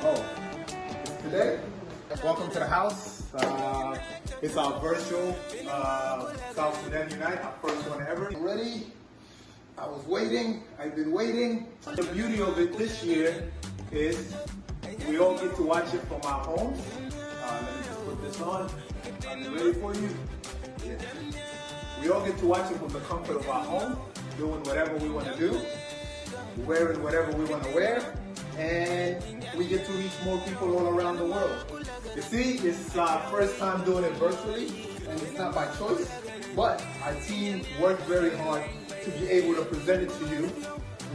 Oh, today, welcome to the house. It's our virtual South Sudan Unite, our first one ever. Ready? I was waiting. I've been waiting. The beauty of it this year is we all get to watch it from our homes. Let me just put this on. Are you ready for you? Yeah. We all get to watch it from the comfort of our home, doing whatever we want to do, wearing whatever we want to wear, and we get to reach more people all around the world. You see, it's our first time doing it virtually, and it's not by choice, but our team worked very hard to be able to present it to you,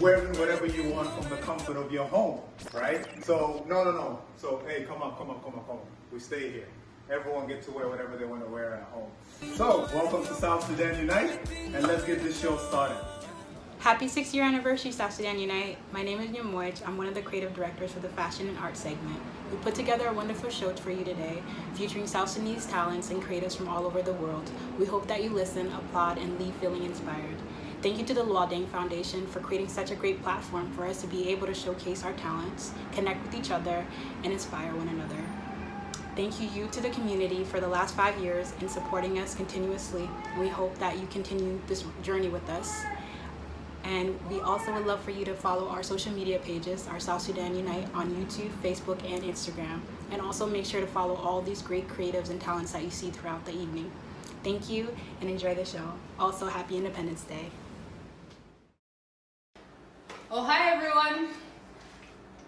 wearing whatever you want from the comfort of your home, right? So, no. So, hey, come on. We stay here. Everyone gets to wear whatever they want to wear at home. So, welcome to South Sudan Unite, and let's get this show started. Happy 6th-year anniversary, South Sudan Unite. My name is Nyamwich. I'm one of the creative directors for the Fashion and Art segment. We put together a wonderful show for you today, featuring South Sudanese talents and creatives from all over the world. We hope that you listen, applaud, and leave feeling inspired. Thank you to the Luadeng Foundation for creating such a great platform for us to be able to showcase our talents, connect with each other, and inspire one another. Thank you to the community for the last 5 years in supporting us continuously. We hope that you continue this journey with us. And we also would love for you to follow our social media pages, our South Sudan Unite, on YouTube, Facebook, and Instagram. And also make sure to follow all these great creatives and talents that you see throughout the evening. Thank you and enjoy the show. Also, happy Independence Day. Oh, hi everyone.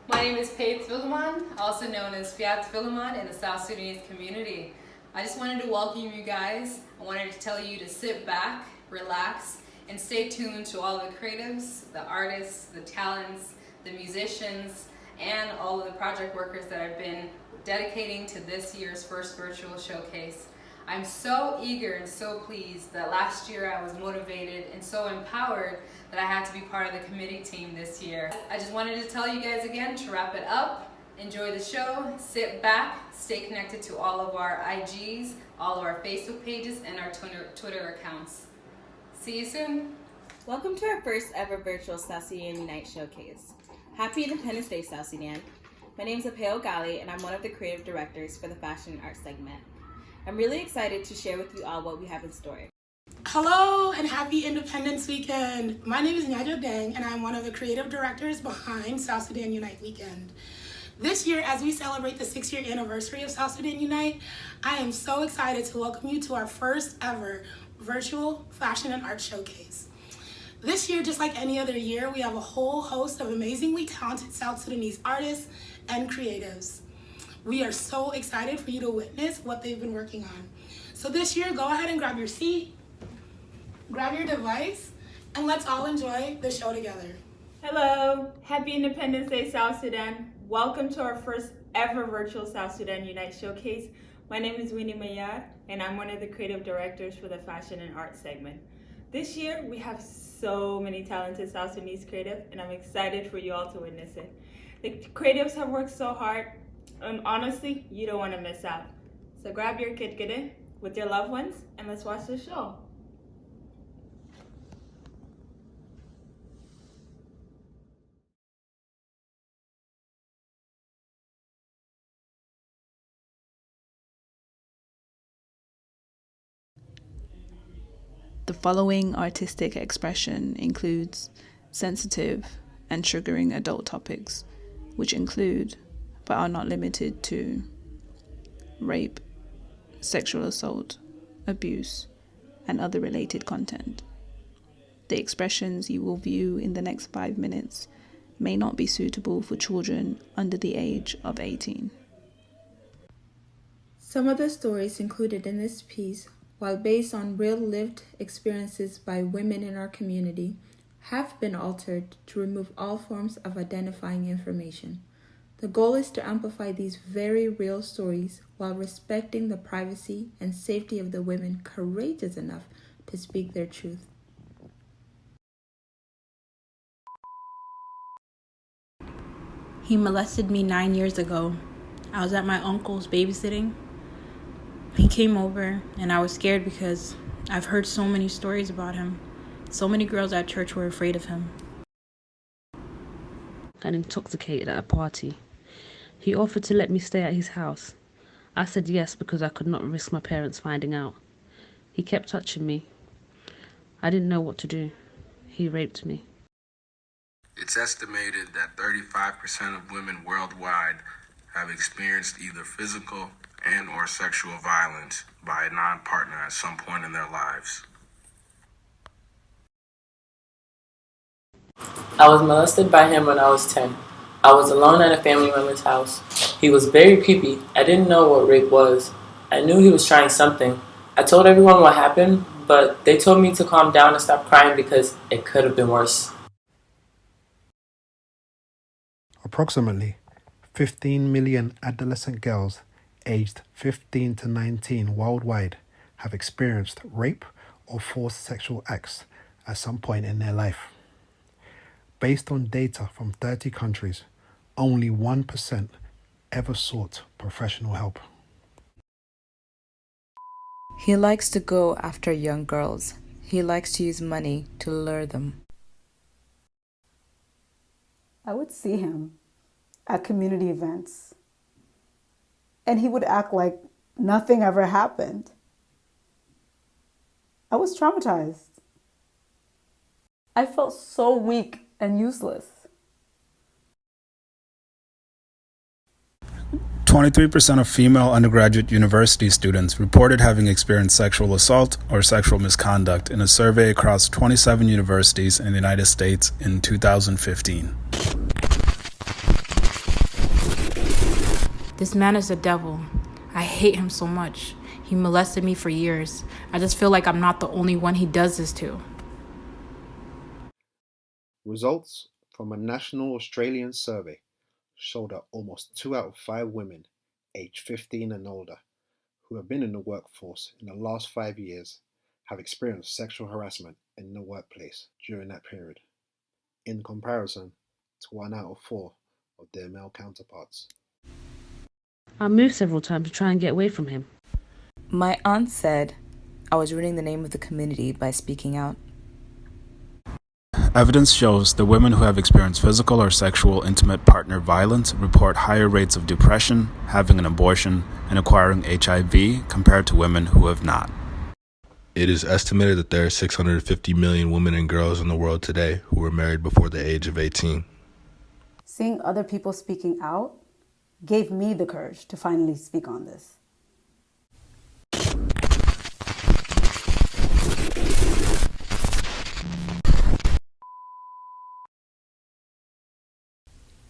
My name is Faith Philemon, also known as Fiat Philemon in the South Sudanese community. I just wanted to welcome you guys. I wanted to tell you to sit back, relax, and stay tuned to all the creatives, the artists, the talents, the musicians, and all of the project workers that I've been dedicating to this year's first virtual showcase. I'm so eager and so pleased that last year I was motivated and so empowered that I had to be part of the committee team this year. I just wanted to tell you guys again to wrap it up, enjoy the show, sit back, stay connected to all of our IGs, all of our Facebook pages, and our Twitter accounts. See you soon. Welcome to our first ever virtual South Sudan Unite showcase. Happy Independence Day, South Sudan. My name is Apeo Gali, and I'm one of the creative directors for the Fashion and Art segment. I'm really excited to share with you all what we have in store. Hello and happy Independence Weekend. My name is Nyajo Deng, and I'm one of the creative directors behind South Sudan Unite Weekend. This year, as we celebrate the 6-year anniversary of South Sudan Unite, I am so excited to welcome you to our first ever virtual fashion and art showcase. This year, just like any other year, we have a whole host of amazingly talented South Sudanese artists and creatives. We are so excited for you to witness what they've been working on. So this year, go ahead and grab your seat, grab your device, and let's all enjoy the show together. Hello, happy Independence Day, South Sudan. Welcome to our first ever virtual South Sudan Unite showcase. My name is Winnie Mayar, and I'm one of the creative directors for the Fashion and Art segment. This year, we have so many talented South Sudanese creatives, and I'm excited for you all to witness it. The creatives have worked so hard, and honestly, you don't want to miss out. So grab your kitkide with your loved ones, and let's watch the show. The following artistic expression includes sensitive and triggering adult topics, which include, but are not limited to, rape, sexual assault, abuse, and other related content. The expressions you will view in the next 5 minutes may not be suitable for children under the age of 18. Some of the stories included in this piece, while based on real lived experiences by women in our community, have been altered to remove all forms of identifying information. The goal is to amplify these very real stories while respecting the privacy and safety of the women courageous enough to speak their truth. He molested me 9 years ago. I was at my uncle's babysitting. He came over and I was scared because I've heard so many stories about him. So many girls at church were afraid of him. and intoxicated at a party. He offered to let me stay at his house. I said yes because I could not risk my parents finding out. He kept touching me. I didn't know what to do. He raped me. It's estimated that 35% of women worldwide have experienced either physical and or sexual violence by a non-partner at some point in their lives. I was molested by him when I was 10. I was alone at a family member's house. He was very creepy. I didn't know what rape was. I knew he was trying something. I told everyone what happened, but they told me to calm down and stop crying because it could have been worse. Approximately 15 million adolescent girls aged 15 to 19 worldwide have experienced rape or forced sexual acts at some point in their life. Based on data from 30 countries, only 1% ever sought professional help. He likes to go after young girls. He likes to use money to lure them. I would see him at community events, and he would act like nothing ever happened. I was traumatized. I felt so weak and useless. 23% of female undergraduate university students reported having experienced sexual assault or sexual misconduct in a survey across 27 universities in the United States in 2015. This man is a devil. I hate him so much. He molested me for years. I just feel like I'm not the only one he does this to. Results from a national Australian survey showed that almost 2 out of 5 women aged 15 and older who have been in the workforce in the last 5 years have experienced sexual harassment in the workplace during that period, in comparison to 1 out of 4 of their male counterparts. I moved several times to try and get away from him. My aunt said I was ruining the name of the community by speaking out. Evidence shows that women who have experienced physical or sexual intimate partner violence report higher rates of depression, having an abortion, and acquiring HIV compared to women who have not. It is estimated that there are 650 million women and girls in the world today who were married before the age of 18. Seeing other people speaking out gave me the courage to finally speak on this.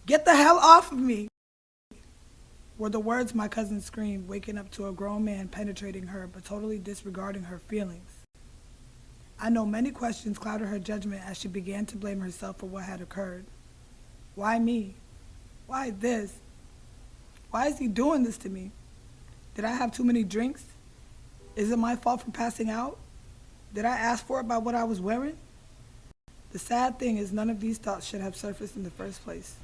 "Get the hell off of me!" were the words my cousin screamed, waking up to a grown man penetrating her but totally disregarding her feelings. I know many questions clouded her judgment as she began to blame herself for what had occurred. Why me? Why this? Why is he doing this to me? Did I have too many drinks? Is it my fault for passing out? Did I ask for it by what I was wearing? The sad thing is none of these thoughts should have surfaced in the first place.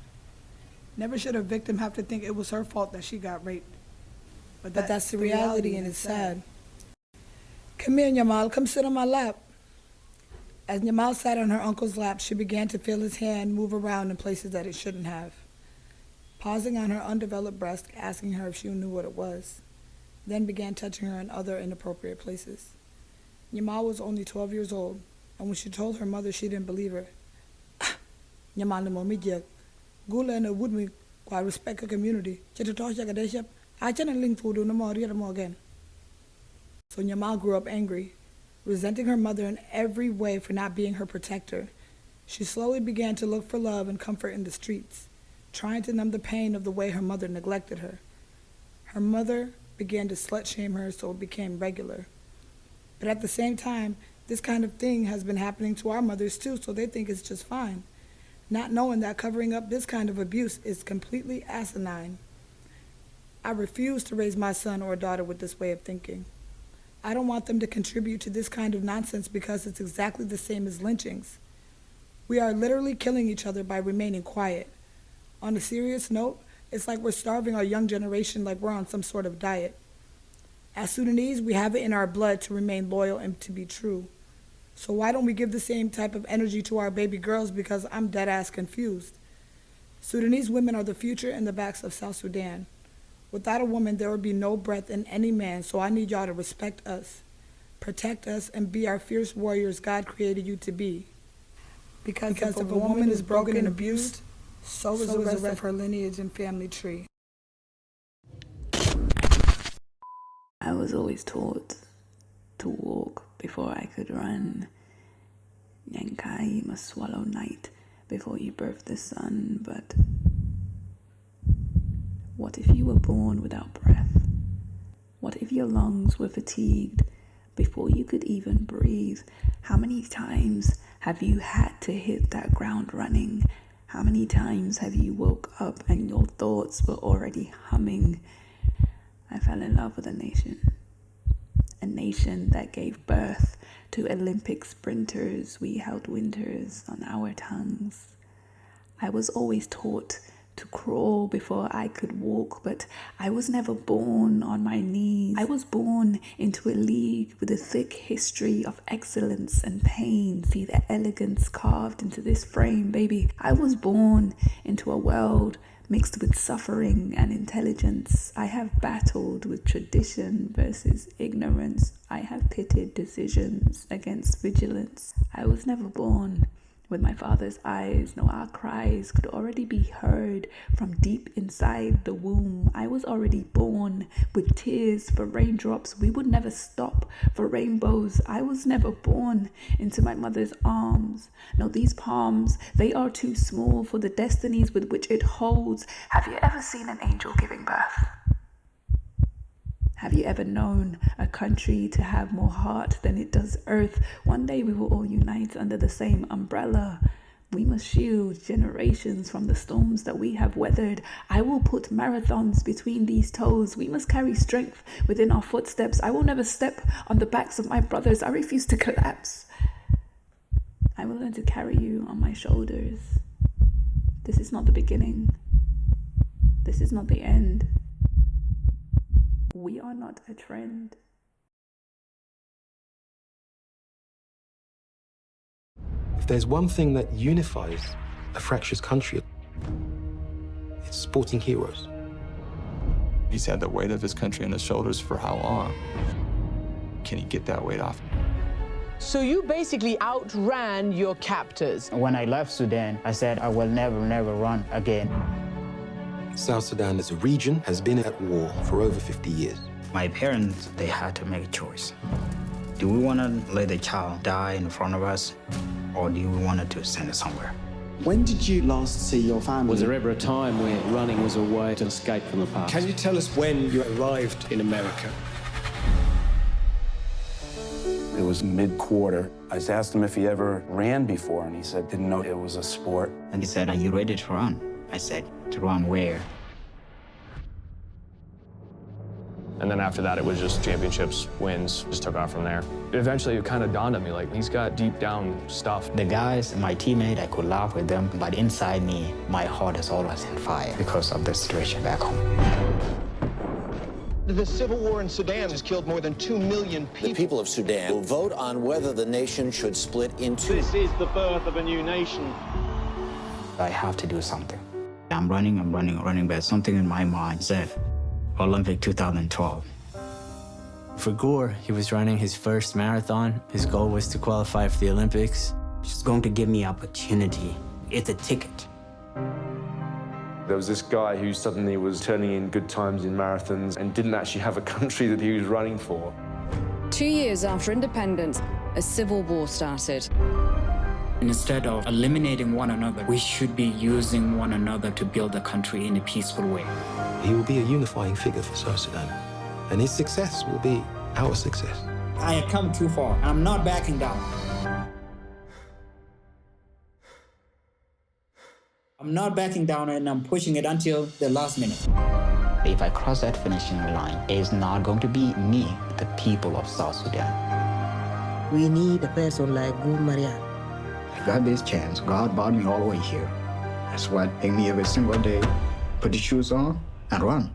Never should a victim have to think it was her fault that she got raped. But that's the reality, and it's sad. "Come here, Nyamal. Come sit on my lap." As Nyamal sat on her uncle's lap, she began to feel his hand move around in places that it shouldn't have. Pausing on her undeveloped breast, asking her if she knew what it was, then began touching her in other inappropriate places. Nyamal was only 12 years old, and when she told her mother, she didn't believe her. Nyamal no mi jeg. Gula na would me qua respect a community. I channeling food no more again. So Nyamal grew up angry, resenting her mother in every way for not being her protector. She slowly began to look for love and comfort in the streets, trying to numb the pain of the way her mother neglected her. Her mother began to slut-shame her, so it became regular. But at the same time, this kind of thing has been happening to our mothers too, so they think it's just fine, not knowing that covering up this kind of abuse is completely asinine. I refuse to raise my son or daughter with this way of thinking. I don't want them to contribute to this kind of nonsense because it's exactly the same as lynchings. We are literally killing each other by remaining quiet. On a serious note, it's like we're starving our young generation like we're on some sort of diet. As Sudanese, we have it in our blood to remain loyal and to be true. So why don't we give the same type of energy to our baby girls, because I'm dead ass confused. Sudanese women are the future and the backs of South Sudan. Without a woman, there would be no breath in any man, so I need y'all to respect us, protect us, and be our fierce warriors God created you to be. Because if a woman is broken and abused, so is the rest of her lineage and family tree. I was always taught to walk before I could run. Yankai, you must swallow night before you birth the sun. But what if you were born without breath? What if your lungs were fatigued before you could even breathe? How many times have you had to hit that ground running? How many times have you woke up and your thoughts were already humming? I fell in love with a nation that gave birth to Olympic sprinters. We held winters on our tongues. I was always taught to crawl before I could walk, but I was never born on my knees. I was born into a league with a thick history of excellence and pain. See the elegance carved into this frame, baby. I was born into a world mixed with suffering and intelligence. I have battled with tradition versus ignorance. I have pitted decisions against vigilance. I was never born with my father's eyes. No, our cries could already be heard from deep inside the womb. I was already born with tears for raindrops. We would never stop for rainbows. I was never born into my mother's arms. No, these palms, they are too small for the destinies with which it holds. Have you ever seen an angel giving birth? Have you ever known a country to have more heart than it does earth? One day we will all unite under the same umbrella. We must shield generations from the storms that we have weathered. I will put marathons between these toes. We must carry strength within our footsteps. I will never step on the backs of my brothers. I refuse to collapse. I will learn to carry you on my shoulders. This is not the beginning. This is not the end. We are not a trend. If there's one thing that unifies a fractious country, it's sporting heroes. He's had the weight of his country on his shoulders for how long? Can he get that weight off? So you basically outran your captors. When I left Sudan, I said I will never run again. South Sudan as a region has been at war for over 50 years. My parents, they had to make a choice. Do we want to let the child die in front of us, or do we want to send it somewhere? When did you last see your family? Was there ever a time where running was a way to escape from the past? Can you tell us when you arrived in America? It was mid-quarter. I just asked him if he ever ran before, and he said didn't know it was a sport. And he said, "Are you ready to run?" I said, "To run where?" And then after that, it was just championships, wins, just took off from there. Eventually, it kind of dawned on me, like, he's got deep down stuff. The guys, my teammate, I could laugh with them, but inside me, my heart is always on fire because of the situation back home. The civil war in Sudan has killed more than 2 million people. The people of Sudan will vote on whether the nation should split in two. This is the birth of a new nation. I have to do something. I'm running, but something in my mind said, Olympic 2012. For Gore, he was running his first marathon. His goal was to qualify for the Olympics. It's going to give me opportunity. It's a ticket. There was this guy who suddenly was turning in good times in marathons and didn't actually have a country that he was running for. 2 years after independence, a civil war started. Instead of eliminating one another, we should be using one another to build a country in a peaceful way. He will be a unifying figure for South Sudan, and his success will be our success. I have come too far. I'm not backing down. I'm not backing down, and I'm pushing it until the last minute. If I cross that finishing line, it's not going to be me, the people of South Sudan. We need a person like Gu Maria. I got this chance. God brought me all the way here. That's why I take me every single day, put the shoes on, and run.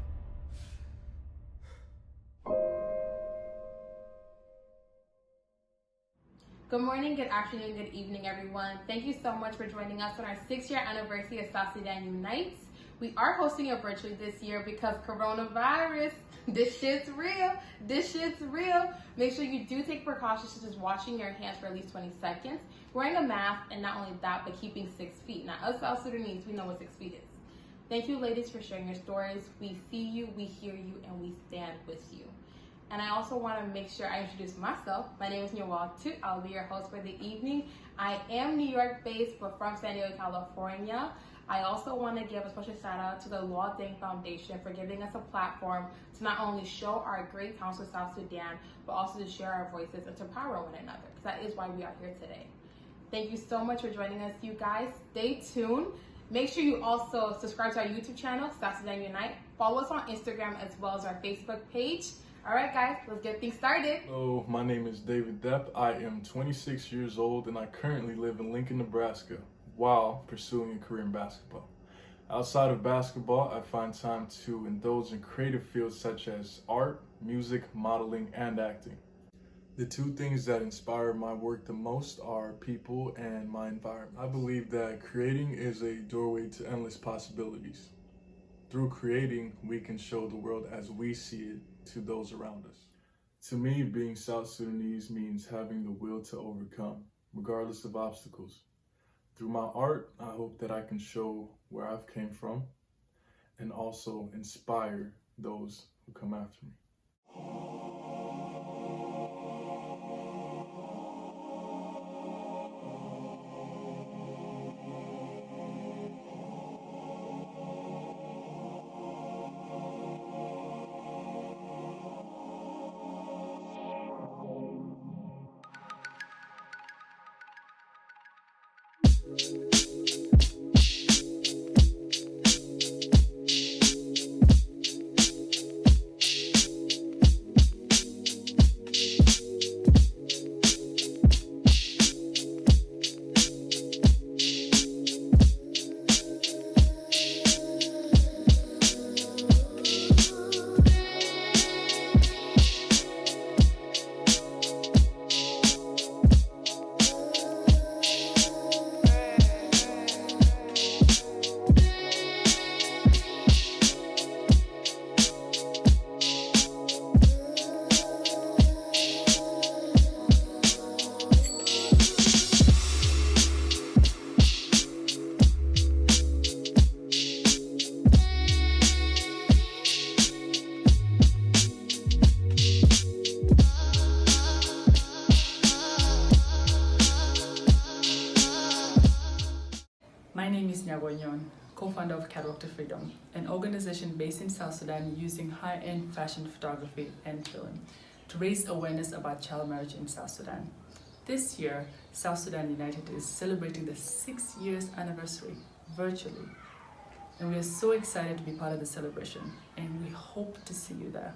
Good morning, good afternoon, good evening, everyone. Thank you so much for joining us on our 6-year anniversary of South Sudan Unites. We are hosting it virtually this year because coronavirus, this shit's real. This shit's real. Make sure you do take precautions such as washing your hands for at least 20 seconds, wearing a mask, and not only that, but keeping 6 feet. Now, us South Sudanese, we know what 6 feet is. Thank you, ladies, for sharing your stories. We see you, we hear you, and we stand with you. And I also want to make sure I introduce myself. My name is Nyawal Tut. I'll be your host for the evening. I am New York based, but from San Diego, California. I also want to give a special shout out to the Law Deng Foundation for giving us a platform to not only show our great council of South Sudan, but also to share our voices and to empower one another, because that is why we are here today. Thank you so much for joining us, you guys. Stay tuned. Make sure you also subscribe to our YouTube channel, South Sudan Unite. Follow us on Instagram as well as our Facebook page. All right, guys, let's get things started. Hello, my name is David Depp. I am 26 years old and I currently live in Lincoln, Nebraska while pursuing a career in basketball. Outside of basketball, I find time to indulge in creative fields such as art, music, modeling, and acting. The two things that inspire my work the most are people and my environment. I believe that creating is a doorway to endless possibilities. Through creating, we can show the world as we see it to those around us. To me, being South Sudanese means having the will to overcome, regardless of obstacles. Through my art, I hope that I can show where I've came from and also inspire those who come after me. My name is Nyabonyon, co-founder of Catwalk to Freedom, an organization based in South Sudan using high-end fashion photography and film to raise awareness about child marriage in South Sudan. This year, South Sudan United is celebrating the 6 years anniversary virtually, and we are so excited to be part of the celebration, and we hope to see you there.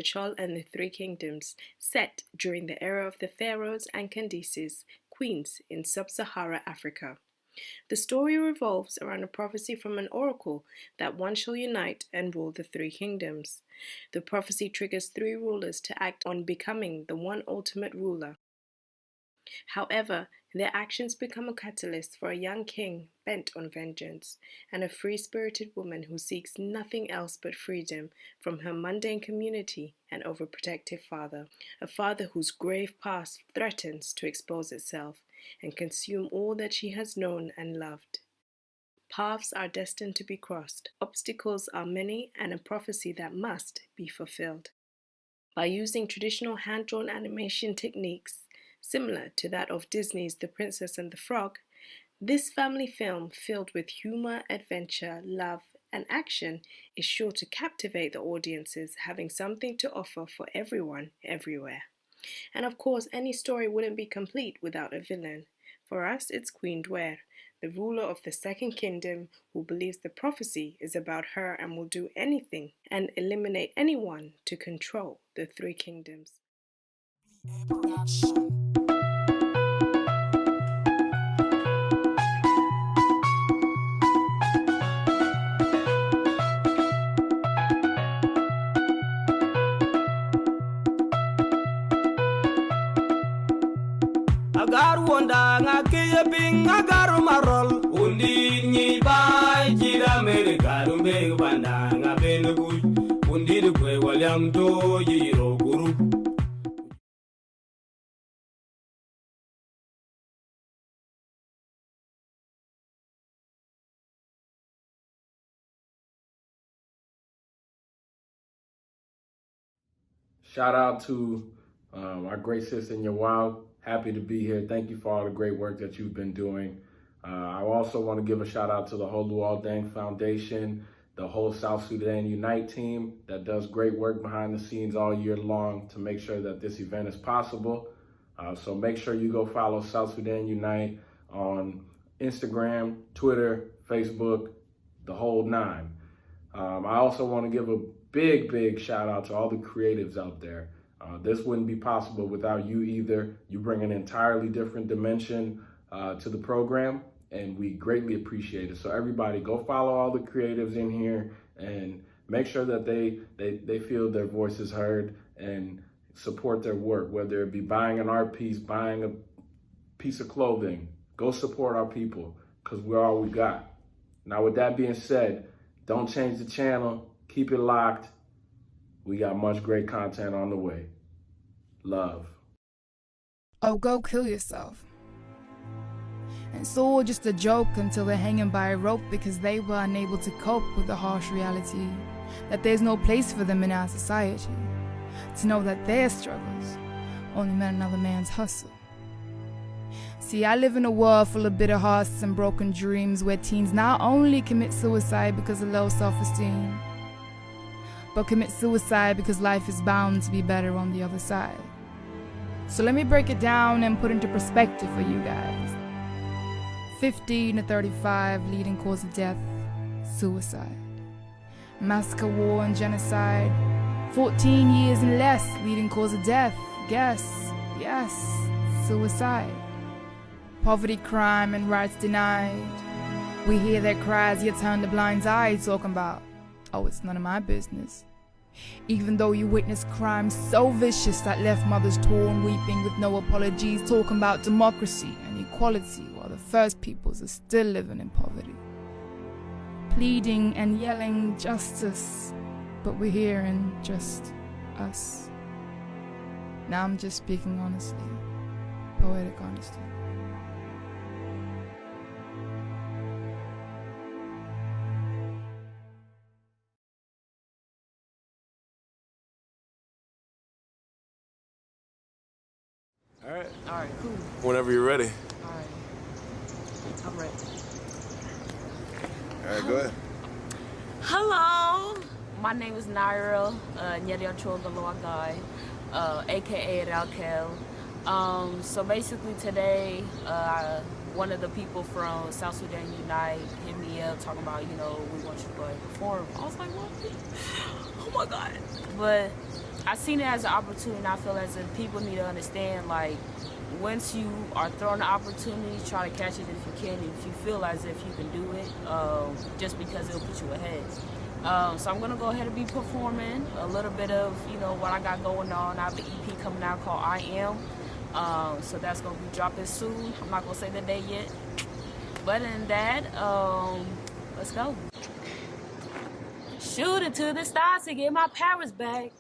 Chol and the Three Kingdoms, set during the era of the pharaohs and Candaces, queens in sub-Sahara Africa. The story revolves around a prophecy from an oracle that one shall unite and rule the three kingdoms. The prophecy triggers three rulers to act on becoming the one ultimate ruler. However, their actions become a catalyst for a young king bent on vengeance, and a free-spirited woman who seeks nothing else but freedom from her mundane community and overprotective father, a father whose grave past threatens to expose itself and consume all that she has known and loved. Paths are destined to be crossed, obstacles are many, and a prophecy that must be fulfilled. By using traditional hand-drawn animation techniques, similar to that of Disney's The Princess and the Frog, this family film filled with humor, adventure, love, and action is sure to captivate the audiences, having something to offer for everyone, everywhere. And of course, any story wouldn't be complete without a villain. For us, it's Queen Dwer, the ruler of the Second Kingdom, who believes the prophecy is about her and will do anything and eliminate anyone to control the three kingdoms. Agar wonda ngakiye ping agar marol undi ni ba jira mere garumbe banda ngabenugu undi de kwe walyam to yiro guru. Shout out to our great sister Nyawal. Happy to be here. Thank you for all the great work that you've been doing. I also want to give a shout out to the whole Luol Deng Foundation, the whole South Sudan Unite team that does great work behind the scenes all year long to make sure that this event is possible. So make sure you go follow South Sudan Unite on Instagram, Twitter, Facebook, the whole nine. I also want to give a big shout out to all the creatives out there. This wouldn't be possible without you either. You bring an entirely different dimension to the program, and we greatly appreciate it. So everybody, go follow all the creatives in here and make sure that they feel their voices heard and support their work, whether it be buying an art piece, buying a piece of clothing. Go support our people, because we're all we got. Now, with that being said, don't change the channel. Keep it locked. We got much great content on the way. Love. Oh, go kill yourself. And it's all just a joke until they're hanging by a rope because they were unable to cope with the harsh reality that there's no place for them in our society. To know that their struggles only meant another man's hustle. See, I live in a world full of bitter hearts and broken dreams where teens not only commit suicide because of low self-esteem, but commit suicide because life is bound to be better on the other side. So let me break it down and put into perspective for you guys. 15 to 35, leading cause of death, suicide. Massacre, war, and genocide. 14 years and less, leading cause of death, yes, suicide. Poverty, crime, and rights denied. We hear their cries, yet turn the blind eye, talking about, oh, it's none of my business. Even though you witness crimes so vicious that left mothers torn, weeping with no apologies, talking about democracy and equality while the first peoples are still living in poverty. Pleading and yelling justice, but we're hearing just us. Now I'm just speaking honestly, poetic honesty. All right, cool. Whenever you're ready. All right, I'm ready. All right, go ahead. Hello, my name is Naira Nyeriachogaloagai, aka Raquel. So basically today, one of the people from South Sudan Unite hit me up talking about, you know, we want you to go ahead and perform. I was like, what? Oh my God. But I seen it as an opportunity, and I feel as if people need to understand, like, once you are thrown the opportunity, try to catch it if you can, if you feel as if you can do it, just because it'll put you ahead. So I'm gonna go ahead and be performing a little bit of, you know, what I got going on. I have an EP coming out called I Am. So that's gonna be dropping soon. I'm not gonna say the day yet. But in that, let's go. Shooting to the stars to get my powers back.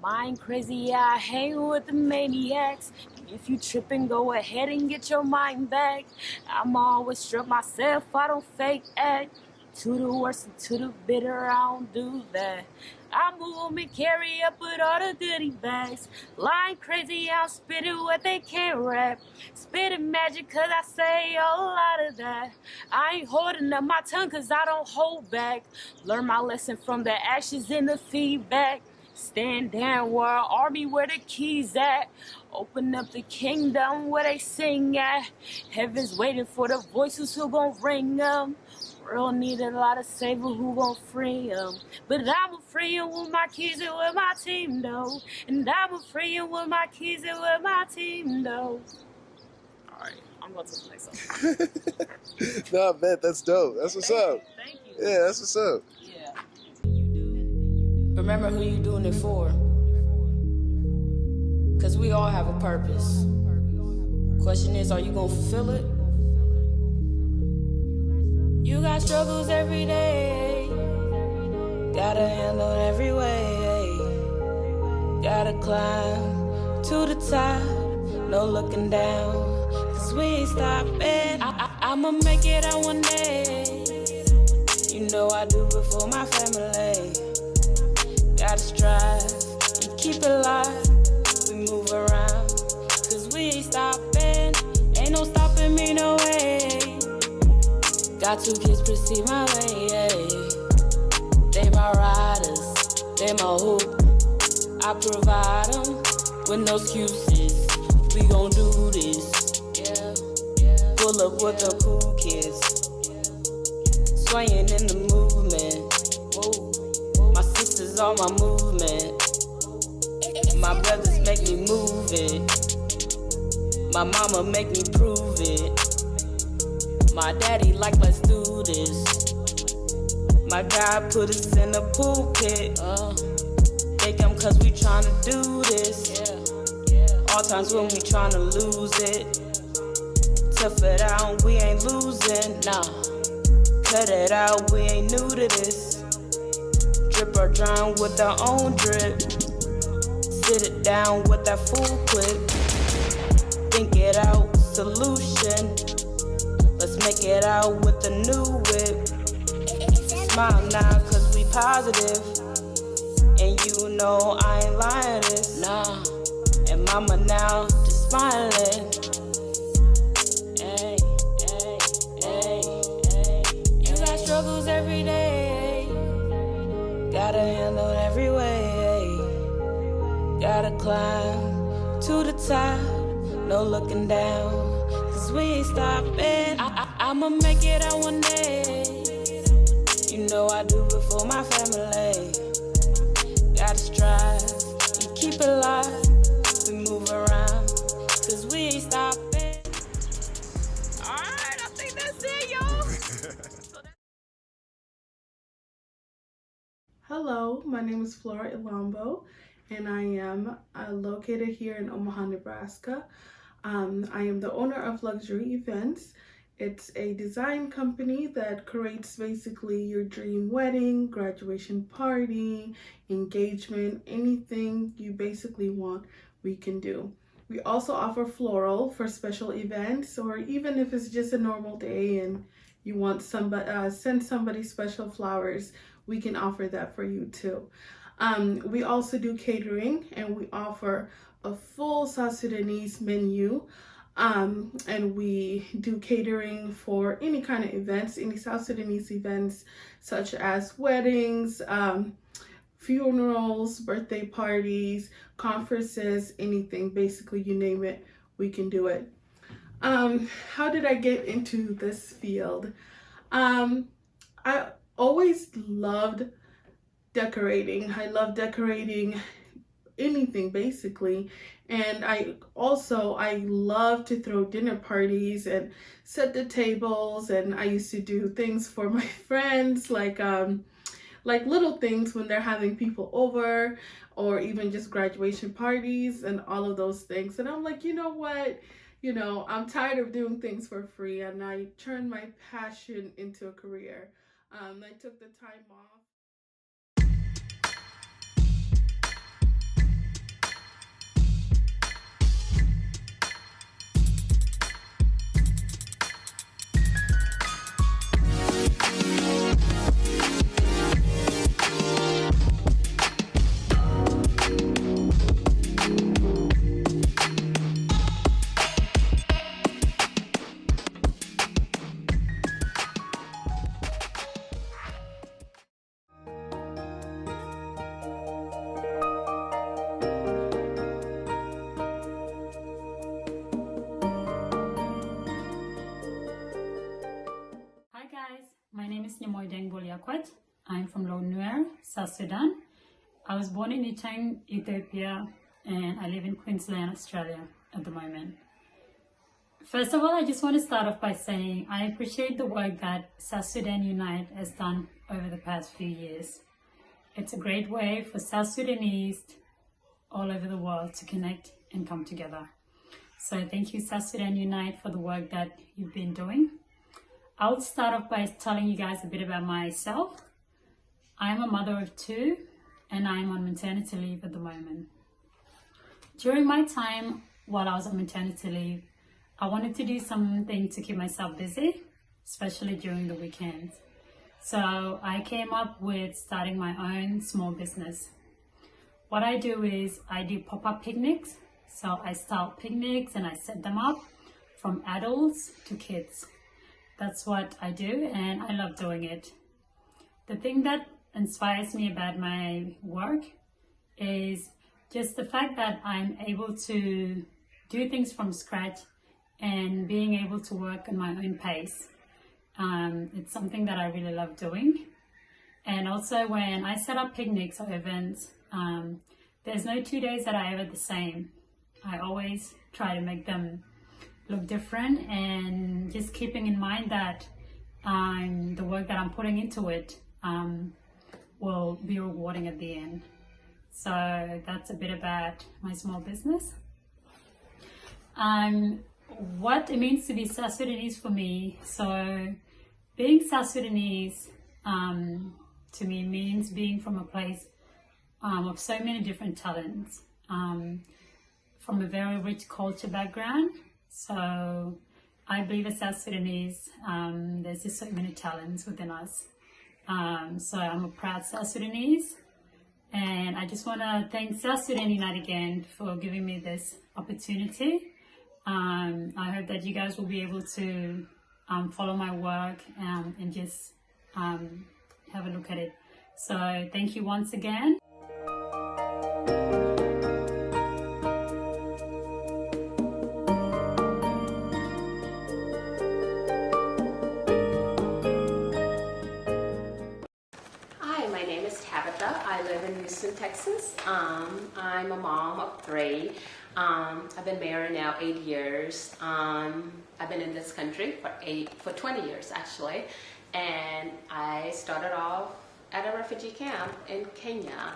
Mind crazy, yeah, I hang with the maniacs. If you tripping, go ahead and get your mind back. I'm always struck myself, I don't fake act. To the worst and to the bitter, I don't do that. I move and carry up with all the goodie bags. Lying crazy, I'm spitting what they can't rap. Spitting magic cause I say a lot of that. I ain't holding up my tongue cause I don't hold back. Learn my lesson from the actions and the feedback. Stand down, world army, where the keys at? Open up the kingdom where they sing at. Heaven's waiting for the voices who gon' ring them. World need a lot of savior who gon' free them. But I'm a free with my keys and with my team though. And I'm a free with my keys and with my team though. Alright, I'm going to the next one. Nah, man, that's dope. That's what's up. Thank you. Yeah, that's what's up. Yeah. Remember who you doing it for. Cause we all have a purpose. Question is, are you gonna fulfill it? You got struggles every day. Gotta handle it every way. Gotta climb to the top. No looking down. Cause we ain't stopping. I'ma make it out one day. You know I do it for my family. Gotta strive and keep it alive. We move around, cause we ain't stopping. Ain't no stopping me, no way. Got 2 kids, proceed my way, yeah. They my riders, they my hope. I provide them with no excuses. We gon' do this, yeah. Pull up with the cool kids, swaying in the movement. My sisters on my movement. My brothers make me move it. My mama make me prove it. My daddy like, let's do this. My God put us in the pulpit. They come cause we tryna do this. All times when we tryna lose it. Tough it out, we ain't losing, nah. Cut it out, we ain't new to this. Drip or drown with our own drip. Sit it down with that full clip. Think it out, solution. Let's make it out with the new whip. Smile now cause we positive. And you know I ain't lying this, nah. And mama now just smiling. Hey, hey, hey, hey. You got struggles every day. Gotta handle it every way. Gotta climb to the top, no looking down, cause we ain't stopping. I'ma make it out one day. You know I do it for my family. Gotta strive and keep it alive. We move around, cause we ain't stopping. Alright, I think that's it, y'all. Hello, my name is Flora Ilambo, and I am located here in Omaha, Nebraska. I am the owner of Luxury Events. It's a design company that creates basically your dream wedding, graduation party, engagement, anything you basically want, we can do. We also offer floral for special events, or even if it's just a normal day and you want somebody send somebody special flowers, we can offer that for you too. We also do catering, and we offer a full South Sudanese menu. And we do catering for any kind of events, any South Sudanese events, such as weddings, funerals, birthday parties, conferences, anything, basically you name it, we can do it. How did I get into this field? I always loved decorating. I love decorating anything basically. And I love to throw dinner parties and set the tables, and I used to do things for my friends like little things when they're having people over, or even just graduation parties and all of those things. And I'm like, you know what? I'm tired of doing things for free, and I turned my passion into a career. I took the time off. Hi guys, my name is Nyamoy Deng Boliakwet. I'm from Nuer, South Sudan. I was born in Italy, Ethiopia, and I live in Queensland, Australia at the moment. First of all, I just want to start off by saying I appreciate the work that South Sudan Unite has done over the past few years. It's a great way for South Sudanese all over the world to connect and come together. So thank you, South Sudan Unite, for the work that you've been doing. I'll start off by telling you guys a bit about myself. I'm a mother of two, and I'm on maternity leave at the moment. During my time while I was on maternity leave, I wanted to do something to keep myself busy, especially during the weekends. So I came up with starting my own small business. What I do is I do pop-up picnics. So I start picnics and I set them up from adults to kids. That's what I do, and I love doing it. The thing that inspires me about my work is just the fact that I'm able to do things from scratch and being able to work on my own pace. It's something that I really love doing. And also when I set up picnics or events, there's no 2 days that are ever the same. I always try to make them look different, and just keeping in mind that the work that I'm putting into it will be rewarding at the end. So that's a bit about my small business. What it means to be South Sudanese for me. So being South Sudanese to me means being from a place of so many different talents, from a very rich culture background. So I believe as South Sudanese, there's just so many talents within us. So I'm a proud South Sudanese, and I just want to thank South Sudan Unite again for giving me this opportunity. I hope that you guys will be able to follow my work and just have a look at it. So thank you once again. I live in Houston, Texas. I'm a mom of 3. I've been married now 8 years. I've been in this country for 20 years actually, and I started off at a refugee camp in Kenya.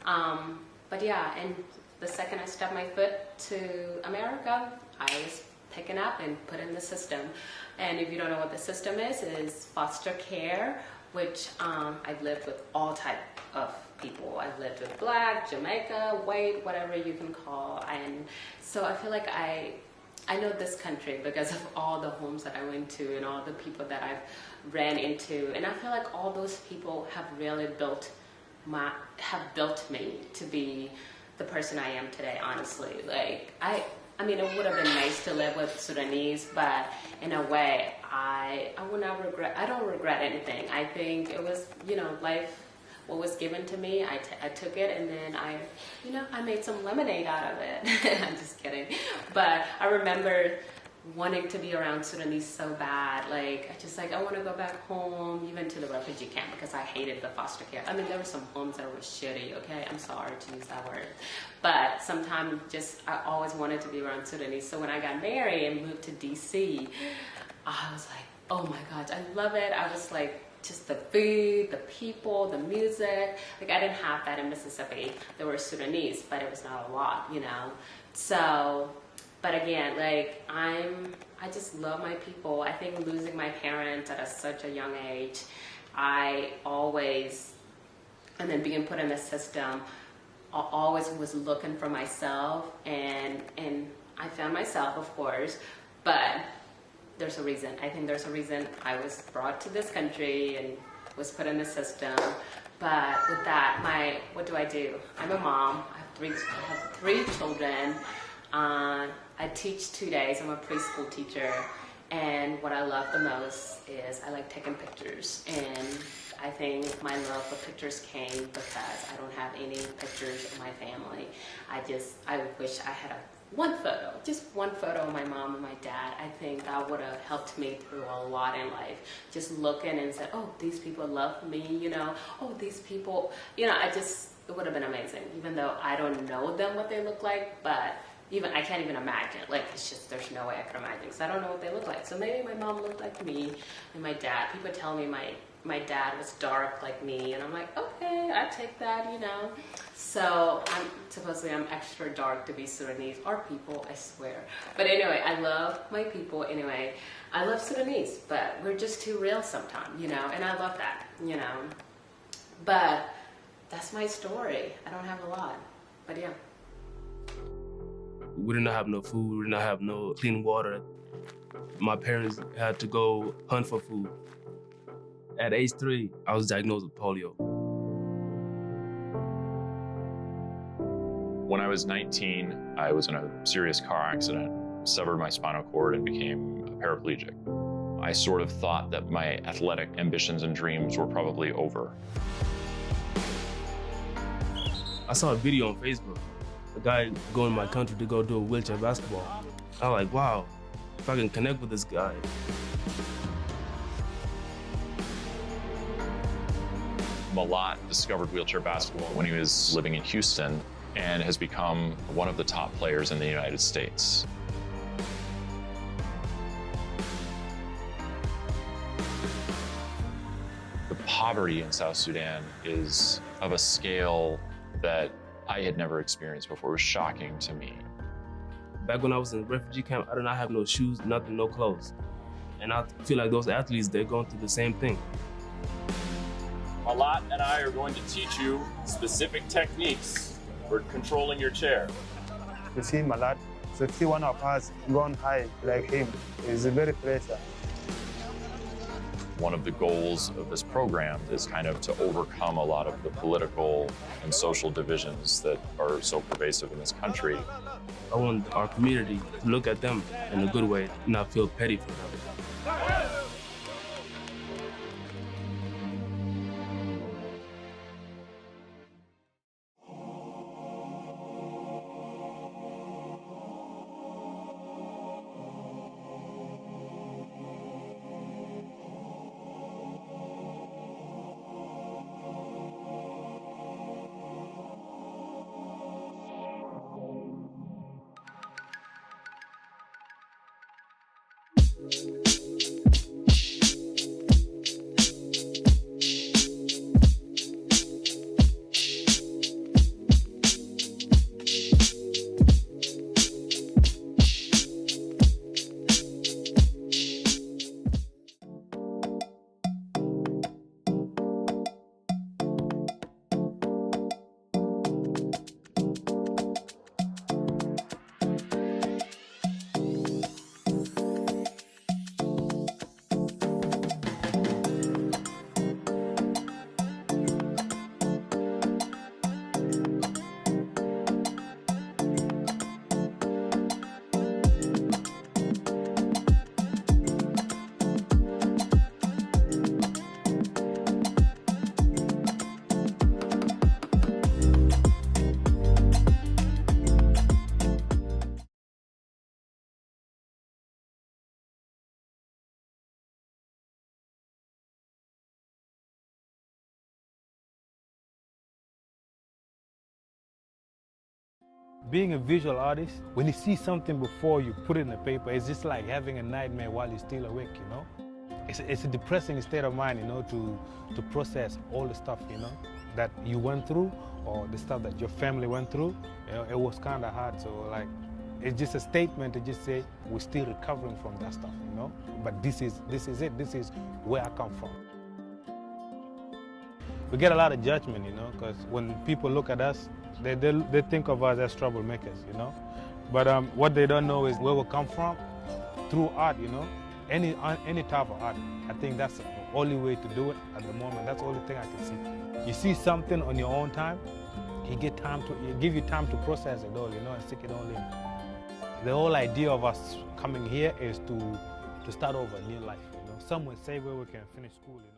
But yeah, and the second I stepped my foot to America, I was taken up and put in the system. And if you don't know what the system is foster care, which I've lived with all type of people. I've lived with Black, Jamaica, white, whatever you can call. And so I feel like I know this country because of all the homes that I went to and all the people that I've ran into. And I feel like all those people have really built me to be the person I am today, honestly. Like, I mean, it would have been nice to live with Sudanese, but in a way, I don't regret anything. I think it was, life, what was given to me, I took it, and then I made some lemonade out of it. I'm just kidding. But I remember wanting to be around Sudanese so bad. Like, I want to go back home, even to the refugee camp, because I hated the foster care. I mean, there were some homes that were shitty, okay? I'm sorry to use that word. But sometimes I always wanted to be around Sudanese. So when I got married and moved to DC, I was like, oh my gosh, I love it. I was like, just the food, the people, the music. Like, I didn't have that in Mississippi. There were Sudanese, but it was not a lot, you know? So, but again, like, I just love my people. I think losing my parents at such a young age, and then being put in the system, I always was looking for myself, and I found myself, of course, but there's a reason. I think there's a reason I was brought to this country and was put in the system. But with that, what do? I'm a mom. I have three children. I teach 2 days. I'm a preschool teacher. And what I love the most is I like taking pictures. And I think my love for pictures came because I don't have any pictures of my family. I wish I had just one photo of my mom and my dad. I think that would have helped me through a lot in life. Just looking and said, oh, these people love me, you know. Oh, these people, you know, it would have been amazing. Even though I don't know them, what they look like, but I can't even imagine. Like, there's no way I could imagine because I don't know what they look like. So maybe my mom looked like me and my dad. People tell me my dad was dark like me, and I'm like, okay, I take that, you know. So I'm extra dark to be Sudanese. Our people, I swear. But anyway, I love my people anyway. I love Sudanese, but we're just too real sometimes, you know, and I love that, you know. But that's my story. I don't have a lot, but yeah. We did not have no food. We did not have no clean water. My parents had to go hunt for food. At age 3, I was diagnosed with polio. When I was 19, I was in a serious car accident, severed my spinal cord, and became a paraplegic. I sort of thought that my athletic ambitions and dreams were probably over. I saw a video on Facebook, a guy going to my country to go do a wheelchair basketball. I was like, wow, if I can connect with this guy. Malat discovered wheelchair basketball when he was living in Houston and has become one of the top players in the United States. The poverty in South Sudan is of a scale that I had never experienced before. It was shocking to me. Back when I was in refugee camp, I did not have no shoes, nothing, no clothes. And I feel like those athletes, they're going through the same thing. Malat and I are going to teach you specific techniques for controlling your chair. To see Malat, to see one of us gone high like him is a very pleasure. One of the goals of this program is kind of to overcome a lot of the political and social divisions that are so pervasive in this country. I want our community to look at them in a good way, not feel petty for them. Being a visual artist, when you see something before you put it in the paper, it's just like having a nightmare while you're still awake, you know? It's a depressing state of mind, you know, to process all the stuff, you know, that you went through or the stuff that your family went through. You know, it was kind of hard, so like, it's just a statement to just say, we're still recovering from that stuff, you know? But this is it, this is where I come from. We get a lot of judgment, you know, because when people look at us, they think of us as troublemakers, you know. But what they don't know is where we come from through art, you know. Any type of art. I think that's the only way to do it at the moment. That's the only thing I can see. You see something on your own time, it give you time to process it all, you know, and stick it all in. The whole idea of us coming here is to start over a new life, you know. Some would say where we can finish school, you know.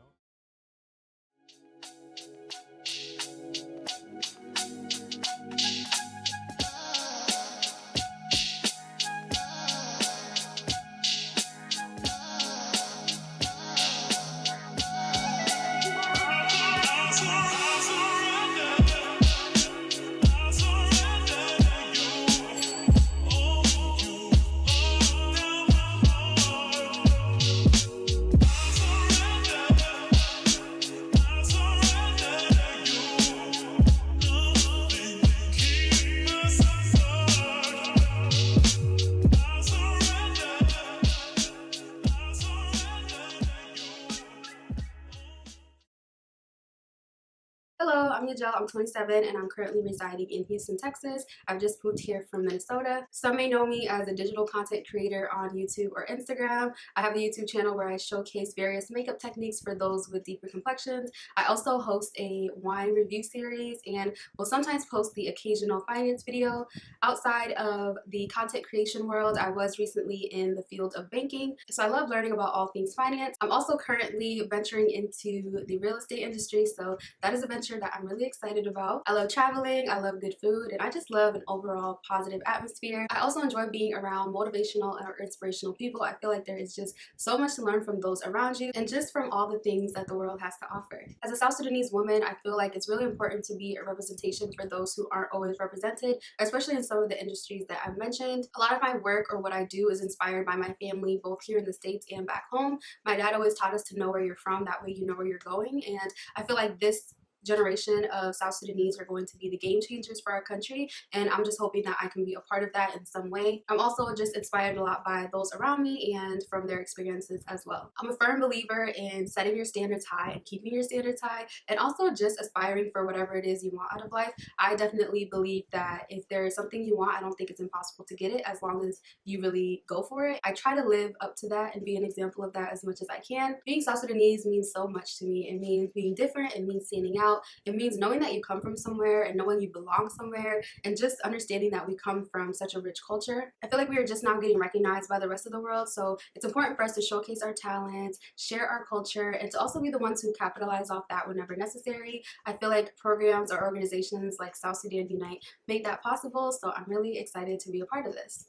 Hello, I'm Yajel. I'm 27 and I'm currently residing in Houston, Texas. I've just moved here from Minnesota. Some may know me as a digital content creator on YouTube or Instagram. I have a YouTube channel where I showcase various makeup techniques for those with deeper complexions. I also host a wine review series and will sometimes post the occasional finance video. Outside of the content creation world, I was recently in the field of banking, so I love learning about all things finance. I'm also currently venturing into the real estate industry, so that is a venture that I'm really excited about. I love traveling, I love good food, and I just love an overall positive atmosphere. I also enjoy being around motivational or inspirational people. I feel like there is just so much to learn from those around you and just from all the things that the world has to offer. As a South Sudanese woman, I feel like it's really important to be a representation for those who aren't always represented, especially in some of the industries that I've mentioned. A lot of my work or what I do is inspired by my family, both here in the States and back home. My dad always taught us to know where you're from, that way you know where you're going, and I feel like this generation of South Sudanese are going to be the game changers for our country, and I'm just hoping that I can be a part of that in some way. I'm also just inspired a lot by those around me and from their experiences as well. I'm a firm believer in setting your standards high and keeping your standards high, and also just aspiring for whatever it is you want out of life. I definitely believe that if there is something you want, I don't think it's impossible to get it as long as you really go for it. I try to live up to that and be an example of that as much as I can. Being South Sudanese means so much to me. It means being different, it means standing out. It means knowing that you come from somewhere and knowing you belong somewhere, and just understanding that we come from such a rich culture. I feel like we are just now getting recognized by the rest of the world, so it's important for us to showcase our talents, share our culture, and to also be the ones who capitalize off that whenever necessary. I feel like programs or organizations like South Sudan Unite make that possible, so I'm really excited to be a part of this.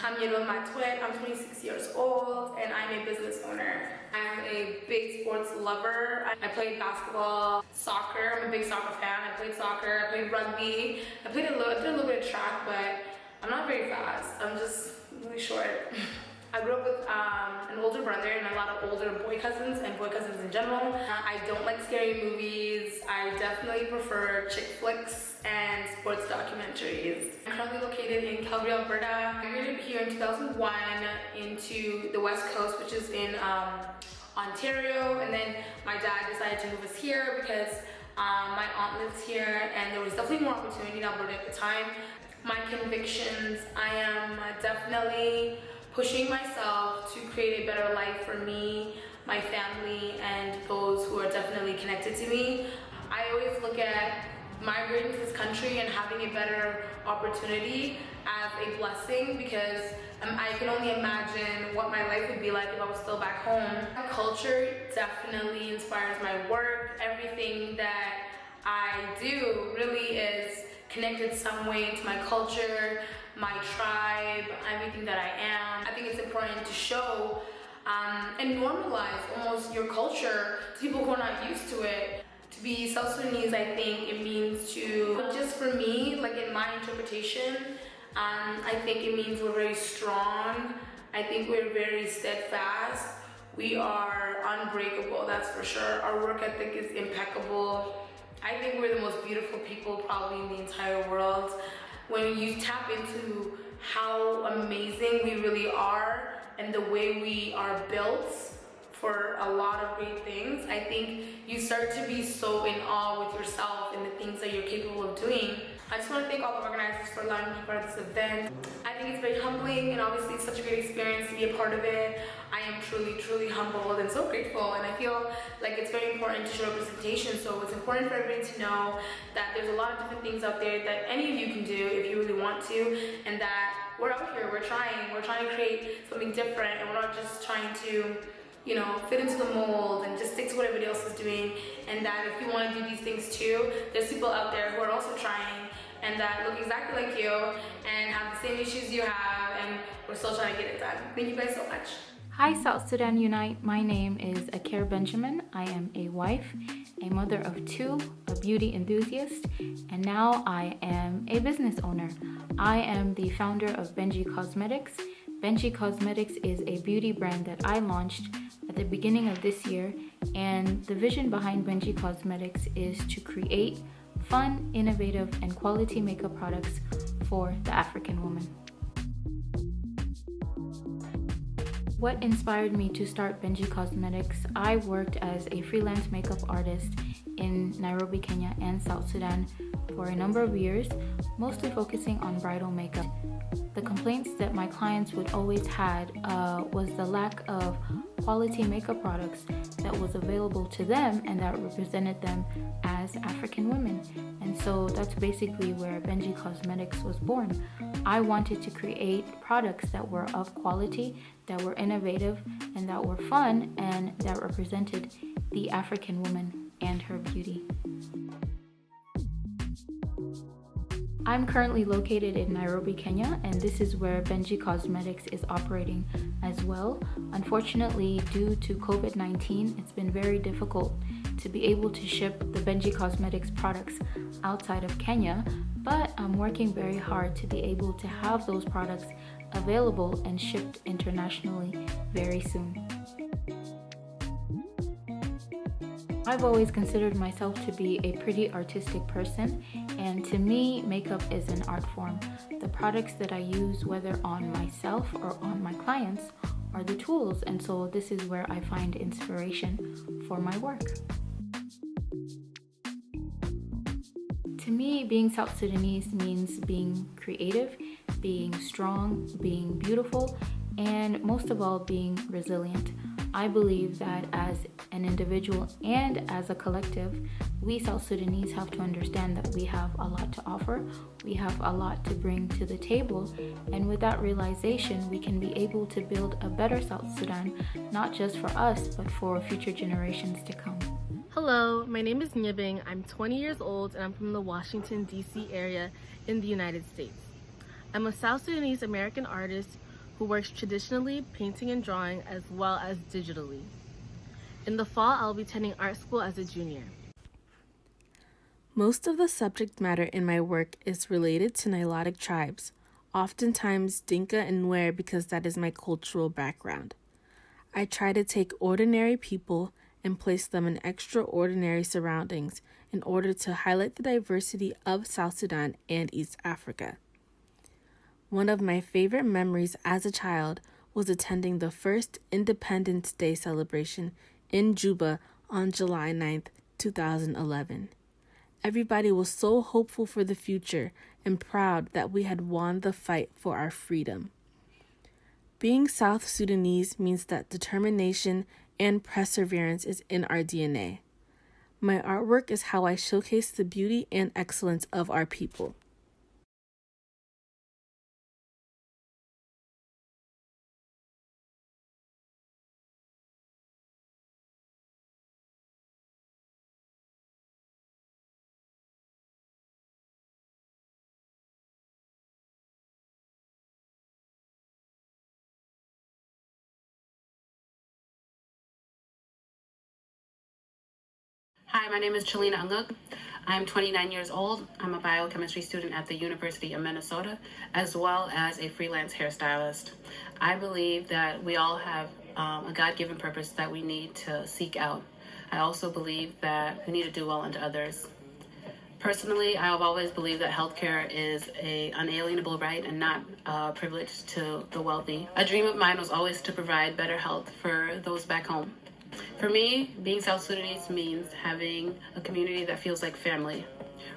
I'm Yellow, my twin. I'm 26 years old and I'm a business owner. I'm a big sports lover. I played basketball, soccer. I'm a big soccer fan. I played soccer, I played rugby. I did a little bit of track, but I'm not very fast. I'm just really short. I grew up with an older brother and a lot of older boy cousins and boy cousins in general. I don't like scary movies. I definitely prefer chick flicks and sports documentaries. I'm currently located in Calgary, Alberta. I moved here in 2001 into the West Coast, which is in Ontario, and then my dad decided to move us here because my aunt lives here and there was definitely more opportunity in Alberta at the time. My convictions, I am definitely pushing myself to create a better life for me, my family, and those who are definitely connected to me. I always look at migrating to this country and having a better opportunity as a blessing because I can only imagine what my life would be like if I was still back home. Culture definitely inspires my work. Everything that I do really is connected some way to my culture, my tribe, everything that I am. I think it's important to show and normalize almost your culture to people who are not used to it. To be South Sudanese, I think it means to, just for me, like in my interpretation, I think it means we're very strong. I think we're very steadfast. We are unbreakable, that's for sure. Our work ethic is impeccable. I think we're the most beautiful people probably in the entire world. When you tap into how amazing we really are and the way we are built for a lot of great things, I think you start to be so in awe with yourself and the things that you're capable of doing. I just want to thank all the organizers for allowing me to be part of this event. I think it's very humbling, and obviously it's such a great experience to be a part of it. I am truly, truly humbled and so grateful, and I feel like it's very important to show representation. So it's important for everybody to know that there's a lot of different things out there that any of you can do if you really want to, and that we're out here, we're trying to create something different, and we're not just trying to, you know, fit into the mold and just stick to what everybody else is doing, and that if you want to do these things too, there's people out there who are also trying and that look exactly like you and have the same issues you have, and we're still trying to get it done. Thank you guys so much. Hi South Sudan Unite, my name is Akir Benjamin. I am a wife, a mother of two, a beauty enthusiast, and now I am a business owner. I am the founder of Benji Cosmetics. Benji Cosmetics is a beauty brand that I launched at the beginning of this year, and the vision behind Benji Cosmetics is to create fun, innovative, and quality makeup products for the African woman. What inspired me to start Benji Cosmetics? I worked as a freelance makeup artist in Nairobi, Kenya and South Sudan for a number of years, mostly focusing on bridal makeup. The complaints that my clients would always had was the lack of quality makeup products that was available to them and that represented them as African women. And so that's basically where Benji Cosmetics was born. I wanted to create products that were of quality, that were innovative, and that were fun, and that represented the African woman and her beauty. I'm currently located in Nairobi, Kenya, and this is where Benji Cosmetics is operating as well. Unfortunately, due to COVID-19, it's been very difficult to be able to ship the Benji Cosmetics products outside of Kenya, but I'm working very hard to be able to have those products available and shipped internationally very soon. I've always considered myself to be a pretty artistic person, and to me, makeup is an art form. The products that I use, whether on myself or on my clients, are the tools, and so this is where I find inspiration for my work. To me, being South Sudanese means being creative, being strong, being beautiful, and most of all, being resilient. I believe that as an individual and as a collective, we South Sudanese have to understand that we have a lot to offer, we have a lot to bring to the table, and with that realization, we can be able to build a better South Sudan, not just for us, but for future generations to come. Hello, my name is Nyibing. I'm 20 years old and I'm from the Washington, D.C. area in the United States. I'm a South Sudanese American artist who works traditionally painting and drawing as well as digitally. In the fall, I'll be attending art school as a junior. Most of the subject matter in my work is related to Nilotic tribes, oftentimes Dinka and Nuer because that is my cultural background. I try to take ordinary people and place them in extraordinary surroundings in order to highlight the diversity of South Sudan and East Africa. One of my favorite memories as a child was attending the first Independence Day celebration in Juba on July 9th, 2011. Everybody was so hopeful for the future and proud that we had won the fight for our freedom. Being South Sudanese means that determination and perseverance is in our DNA. My artwork is how I showcase the beauty and excellence of our people. Hi, my name is Chalina Anguk. I'm 29 years old. I'm a biochemistry student at the University of Minnesota, as well as a freelance hairstylist. I believe that we all have a God-given purpose that we need to seek out. I also believe that we need to do well unto others. Personally, I have always believed that healthcare is an unalienable right and not a privilege to the wealthy. A dream of mine was always to provide better health for those back home. For me, being South Sudanese means having a community that feels like family.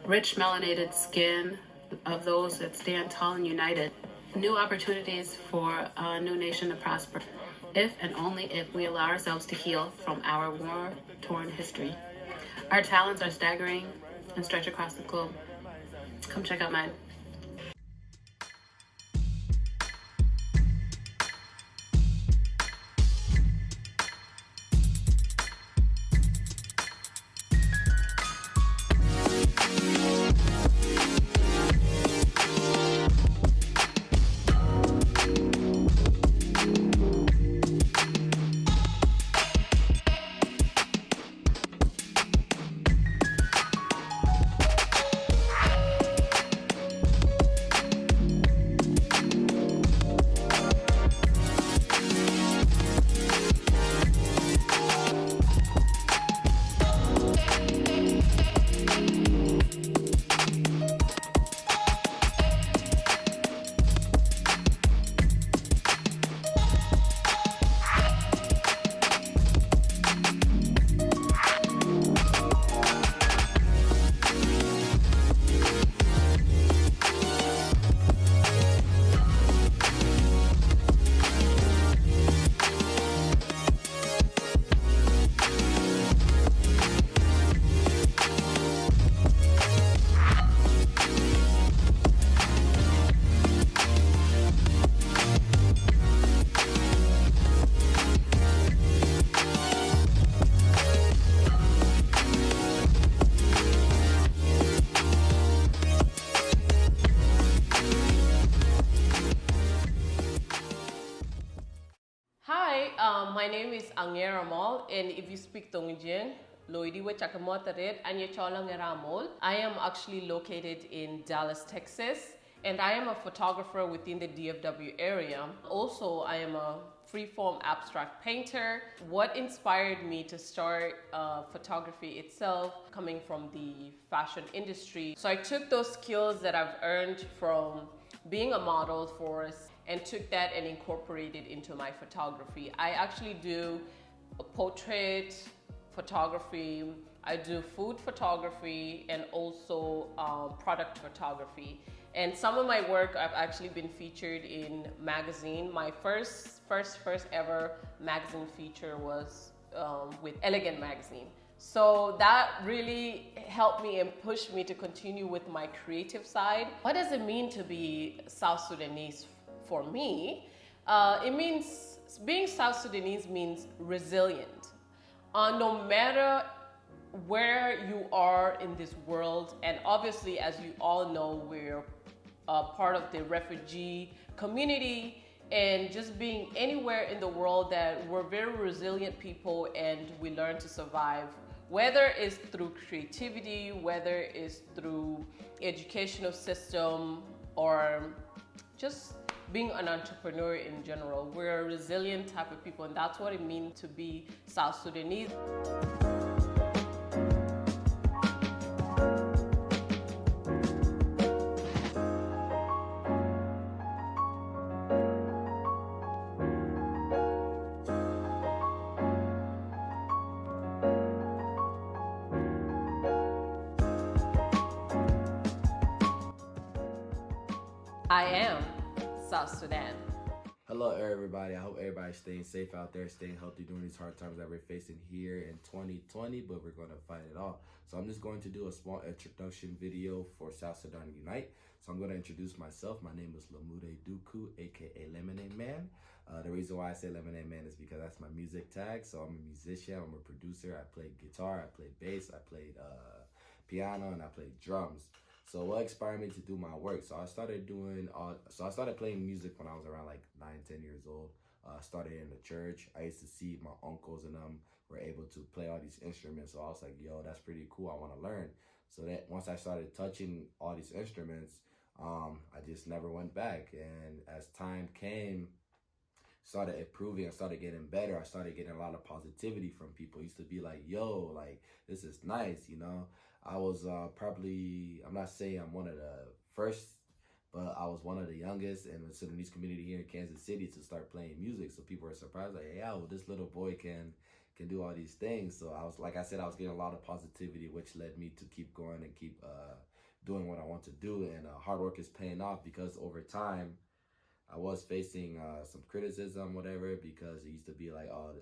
Rich melanated skin of those that stand tall and united. New opportunities for a new nation to prosper. If and only if we allow ourselves to heal from our war-torn history. Our talents are staggering and stretch across the globe. Come check out mine. My name is Angera Mall, and if you speak Tongian, Loidiwe Chakamotaret, and Ramol. I am actually located in Dallas, Texas, and I am a photographer within the DFW area. Also, I am a freeform abstract painter. What inspired me to start photography itself, coming from the fashion industry. So I took those skills that I've earned from being a model for us and took that and incorporated into my photography. I actually do portrait photography, I do food photography, and also product photography. And some of my work I've actually been featured in magazine. My first ever magazine feature was with Elegant magazine. So that really helped me and pushed me to continue with my creative side. What does it mean to be South Sudanese for me? It means, being South Sudanese means resilient. No matter where you are in this world, and obviously, as you all know, we're part of the refugee community, and just being anywhere in the world, that we're very resilient people and we learn to survive, whether it's through creativity, whether it's through educational system, or just being an entrepreneur in general. We're a resilient type of people, and that's what it means to be South Sudanese. I am South Sudan. Hello everybody, I hope everybody's staying safe out there, staying healthy during these hard times that we're facing here in 2020, but we're going to fight it all. So I'm just going to do a small introduction video for South Sudan Unite. So I'm going to introduce myself. My name is Lamude Duku, aka Lemonade Man. The reason why I say Lemonade Man is because that's my music tag. So I'm a musician, I'm a producer, I play guitar, I play bass, I played piano, and I played drums. So what inspired me to do my work? So I started playing music when I was around like 9, 10 years old. I started in the church. I used to see my uncles and them were able to play all these instruments. So I was like, yo, that's pretty cool. I want to learn. So that once I started touching all these instruments, I just never went back. And as time came, started improving, I started getting better. I started getting a lot of positivity from people. It used to be like, yo, like, this is nice, you know. I was probably, I'm not saying I'm one of the first, but I was one of the youngest in the Sudanese community here in Kansas City to start playing music. So people were surprised, like, hey, well, this little boy can do all these things. So I was, like I said, I was getting a lot of positivity, which led me to keep going and keep doing what I want to do. And hard work is paying off, because over time, I was facing some criticism, whatever, because it used to be like, oh,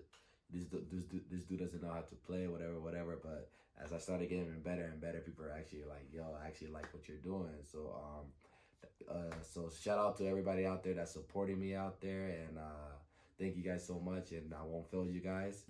this dude doesn't know how to play, whatever. But as I started getting better and better, people are actually like, yo, I actually like what you're doing. So so shout out to everybody out there that's supporting me out there, and thank you guys so much, and I won't fail you guys.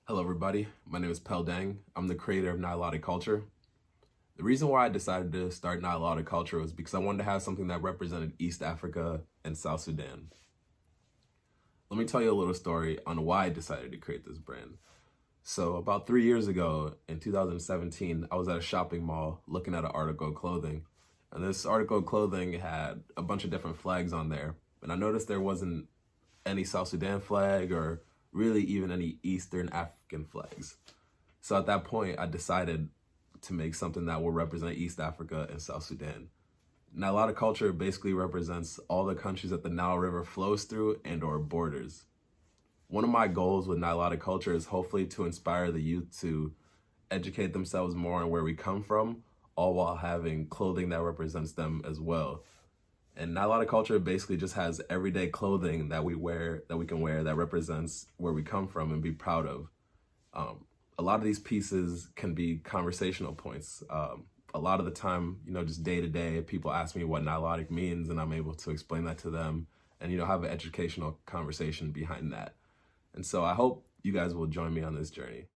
Hello everybody, my name is Pel Dang. I'm the creator of Nilotic Culture. The reason why I decided to start Nilotic Culture was because I wanted to have something that represented East Africa and South Sudan. Let me tell you a little story on why I decided to create this brand. So about 3 years ago, in 2017, I was at a shopping mall looking at an article of clothing. And this article of clothing had a bunch of different flags on there. And I noticed there wasn't any South Sudan flag or really even any Eastern African flags. So at that point, I decided to make something that will represent East Africa and South Sudan. Nilotic culture basically represents all the countries that the Nile River flows through and or borders. One of my goals with Nilotic culture is hopefully to inspire the youth to educate themselves more on where we come from, all while having clothing that represents them as well. And Nilotic culture basically just has everyday clothing that we can wear that represents where we come from and be proud of. A lot of these pieces can be conversational points. A lot of the time, just day to day, people ask me what Nilotic means, and I'm able to explain that to them and, have an educational conversation behind that. And so I hope you guys will join me on this journey.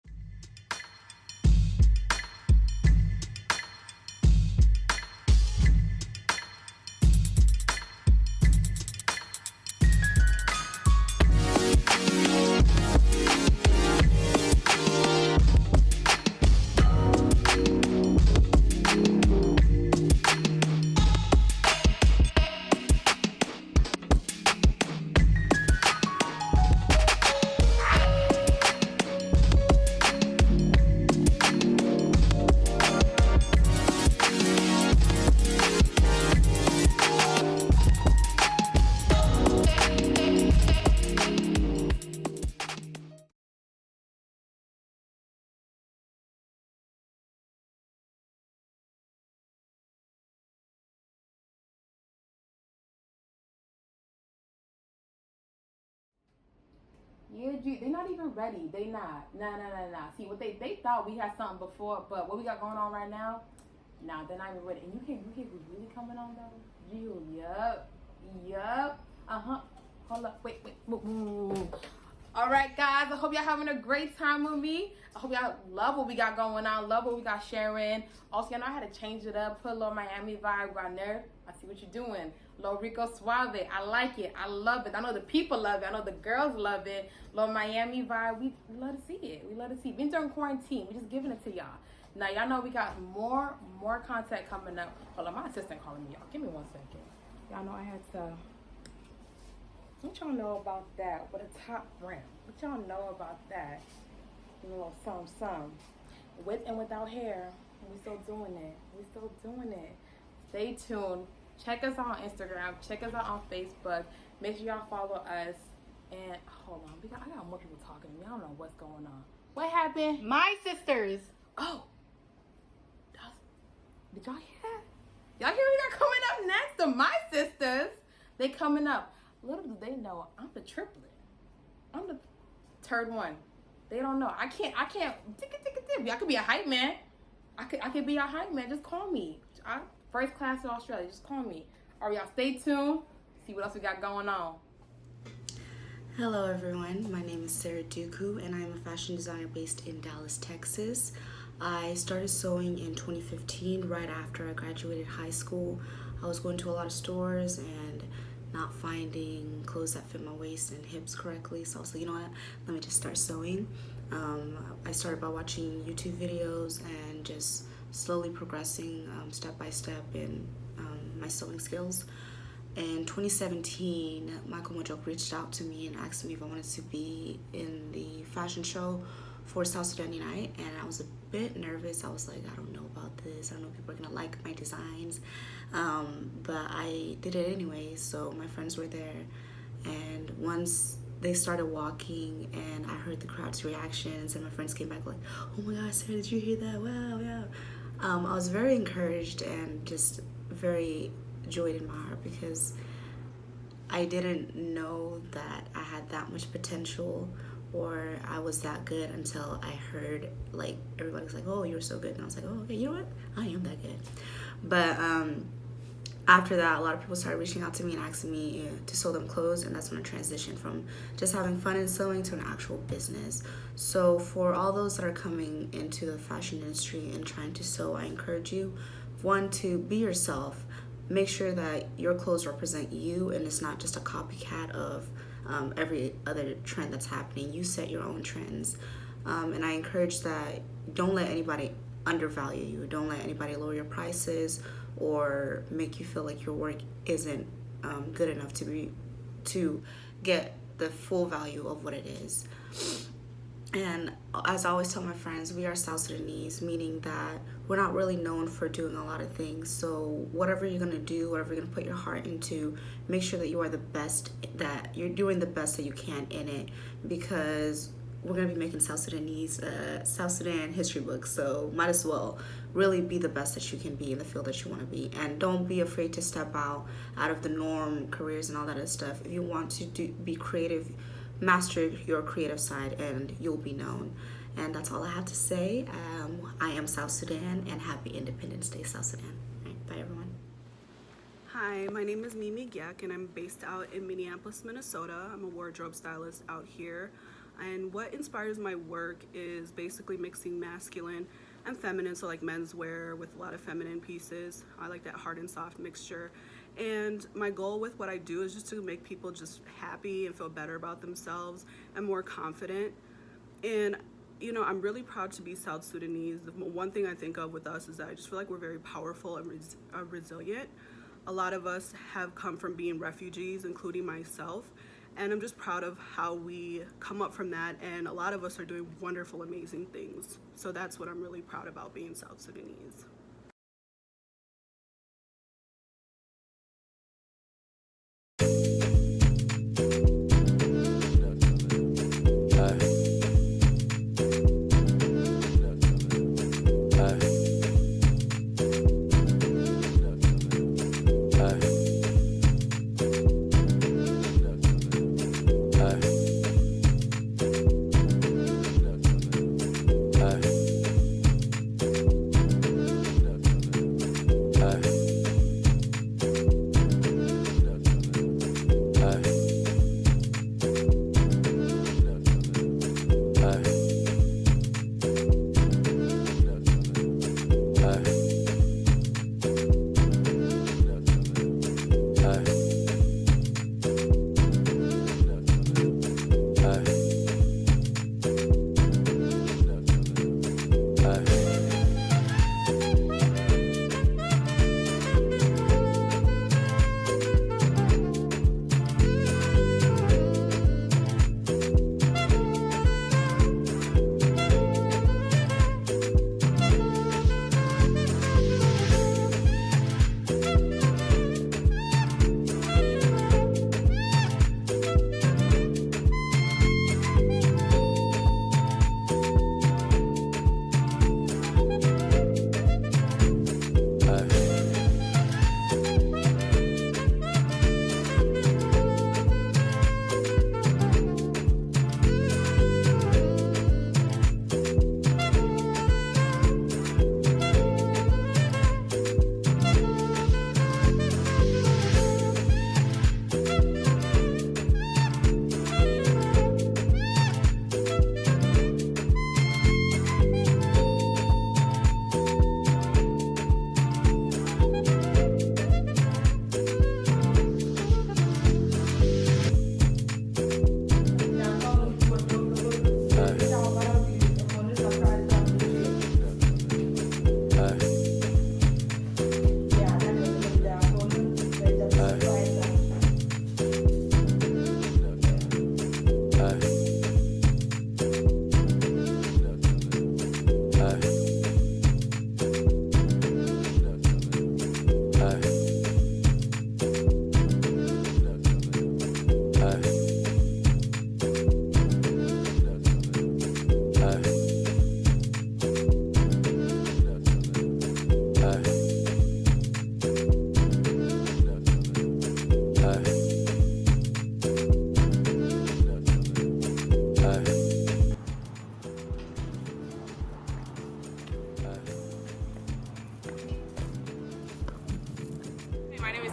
Yeah, G, they not even ready. They not. Nah. See, what they thought we had something before, but what we got going on right now, nah, they're not even ready. And you hear who's really coming on though? You, yup. Hold up, wait. All right, guys. I hope y'all having a great time with me. I hope y'all love what we got going on. Love what we got sharing. Also, y'all know how to change it up. Put a little Miami vibe right there. I see what you're doing. Little Rico Suave. I like it. I love it. I know the people love it. I know the girls love it. Little Miami vibe. We love to see it. We love to see it. Been during quarantine. We just giving it to y'all. Now, y'all know we got more content coming up. Hold on, my assistant calling me, y'all. Give me 1 second. Y'all know I had to... What y'all know about that with a top brim? What y'all know about that? A little some. With and without hair. We still doing it. Stay tuned. Check us out on Instagram. Check us out on Facebook. Make sure y'all follow us. And hold on. I got more people talking to me. I don't know what's going on. What happened? My sisters. Oh. Did y'all hear that? Y'all hear we got coming up next? The My Sisters. They coming up. Little do they know, I'm the triplet. I'm the third one. They don't know. I can't. Y'all could be a hype man. I could be a hype man. Just call me. First class in Australia. Just call me. All right, y'all stay tuned. See what else we got going on. Hello everyone, my name is Sarah Duku and I'm a fashion designer based in Dallas, Texas. I started sewing in 2015 right after I graduated high school. I was going to a lot of stores and not finding clothes that fit my waist and hips correctly, so I was like, you know what, let me just start sewing. I started by watching YouTube videos and just slowly progressing step by step in my sewing skills. In 2017, Michael Mojok reached out to me and asked me if I wanted to be in the fashion show for South Sudan Unite, and I was a bit nervous. I was like, I don't know about this. I don't know if people are gonna like my designs, but I did it anyway. So my friends were there, and once they started walking and I heard the crowd's reactions and my friends came back like, oh my gosh, Sarah, did you hear that? Wow, yeah. I was very encouraged and just very joyed in my heart because I didn't know that I had that much potential or I was that good until I heard like everybody was like, oh, you're so good, and I was like, oh, okay, you know what, I am that good. But after that, a lot of people started reaching out to me and asking me to sew them clothes, and that's when I transitioned from just having fun in sewing to an actual business. So for all those that are coming into the fashion industry and trying to sew, I encourage you, one, to be yourself. Make sure that your clothes represent you and it's not just a copycat of every other trend that's happening. You set your own trends. And I encourage that don't let anybody undervalue you. Don't let anybody lower your prices or make you feel like your work isn't good enough to get the full value of what it is. And as I always tell my friends, we are South Sudanese, meaning that we're not really known for doing a lot of things. So whatever you're gonna do, whatever you're gonna put your heart into, make sure that you are the best, that you're doing the best that you can in it, because we're gonna be making South Sudan history books. So might as well really be the best that you can be in the field that you wanna be. And don't be afraid to step out of the norm, careers and all that other stuff. If you want to be creative, master your creative side and you'll be known. And that's all I have to say. I am South Sudan, and happy Independence Day, South Sudan. All right, bye everyone. Hi, my name is Mimi Gyak and I'm based out in Minneapolis, Minnesota. I'm a wardrobe stylist out here. And what inspires my work is basically mixing masculine and feminine, so like menswear with a lot of feminine pieces. I like that hard and soft mixture. And my goal with what I do is just to make people just happy and feel better about themselves and more confident. And you know, I'm really proud to be South Sudanese. The one thing I think of with us is that I just feel like we're very powerful and resilient. A lot of us have come from being refugees, including myself. And I'm just proud of how we come up from that. And a lot of us are doing wonderful, amazing things. So that's what I'm really proud about being South Sudanese.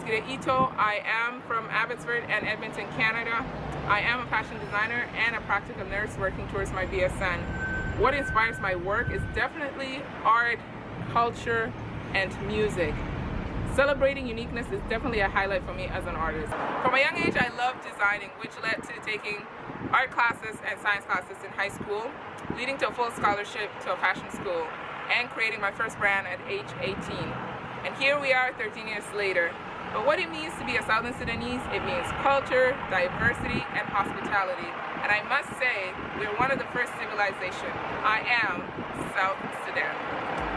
Desiree Ito. I am from Abbotsford and Edmonton, Canada. I am a fashion designer and a practical nurse working towards my BSN. What inspires my work is definitely art, culture, and music. Celebrating uniqueness is definitely a highlight for me as an artist. From a young age, I loved designing, which led to taking art classes and science classes in high school, leading to a full scholarship to a fashion school, and creating my first brand at age 18. And here we are 13 years later. But what it means to be a Southern Sudanese, it means culture, diversity, and hospitality. And I must say, we're one of the first civilizations. I am South Sudan.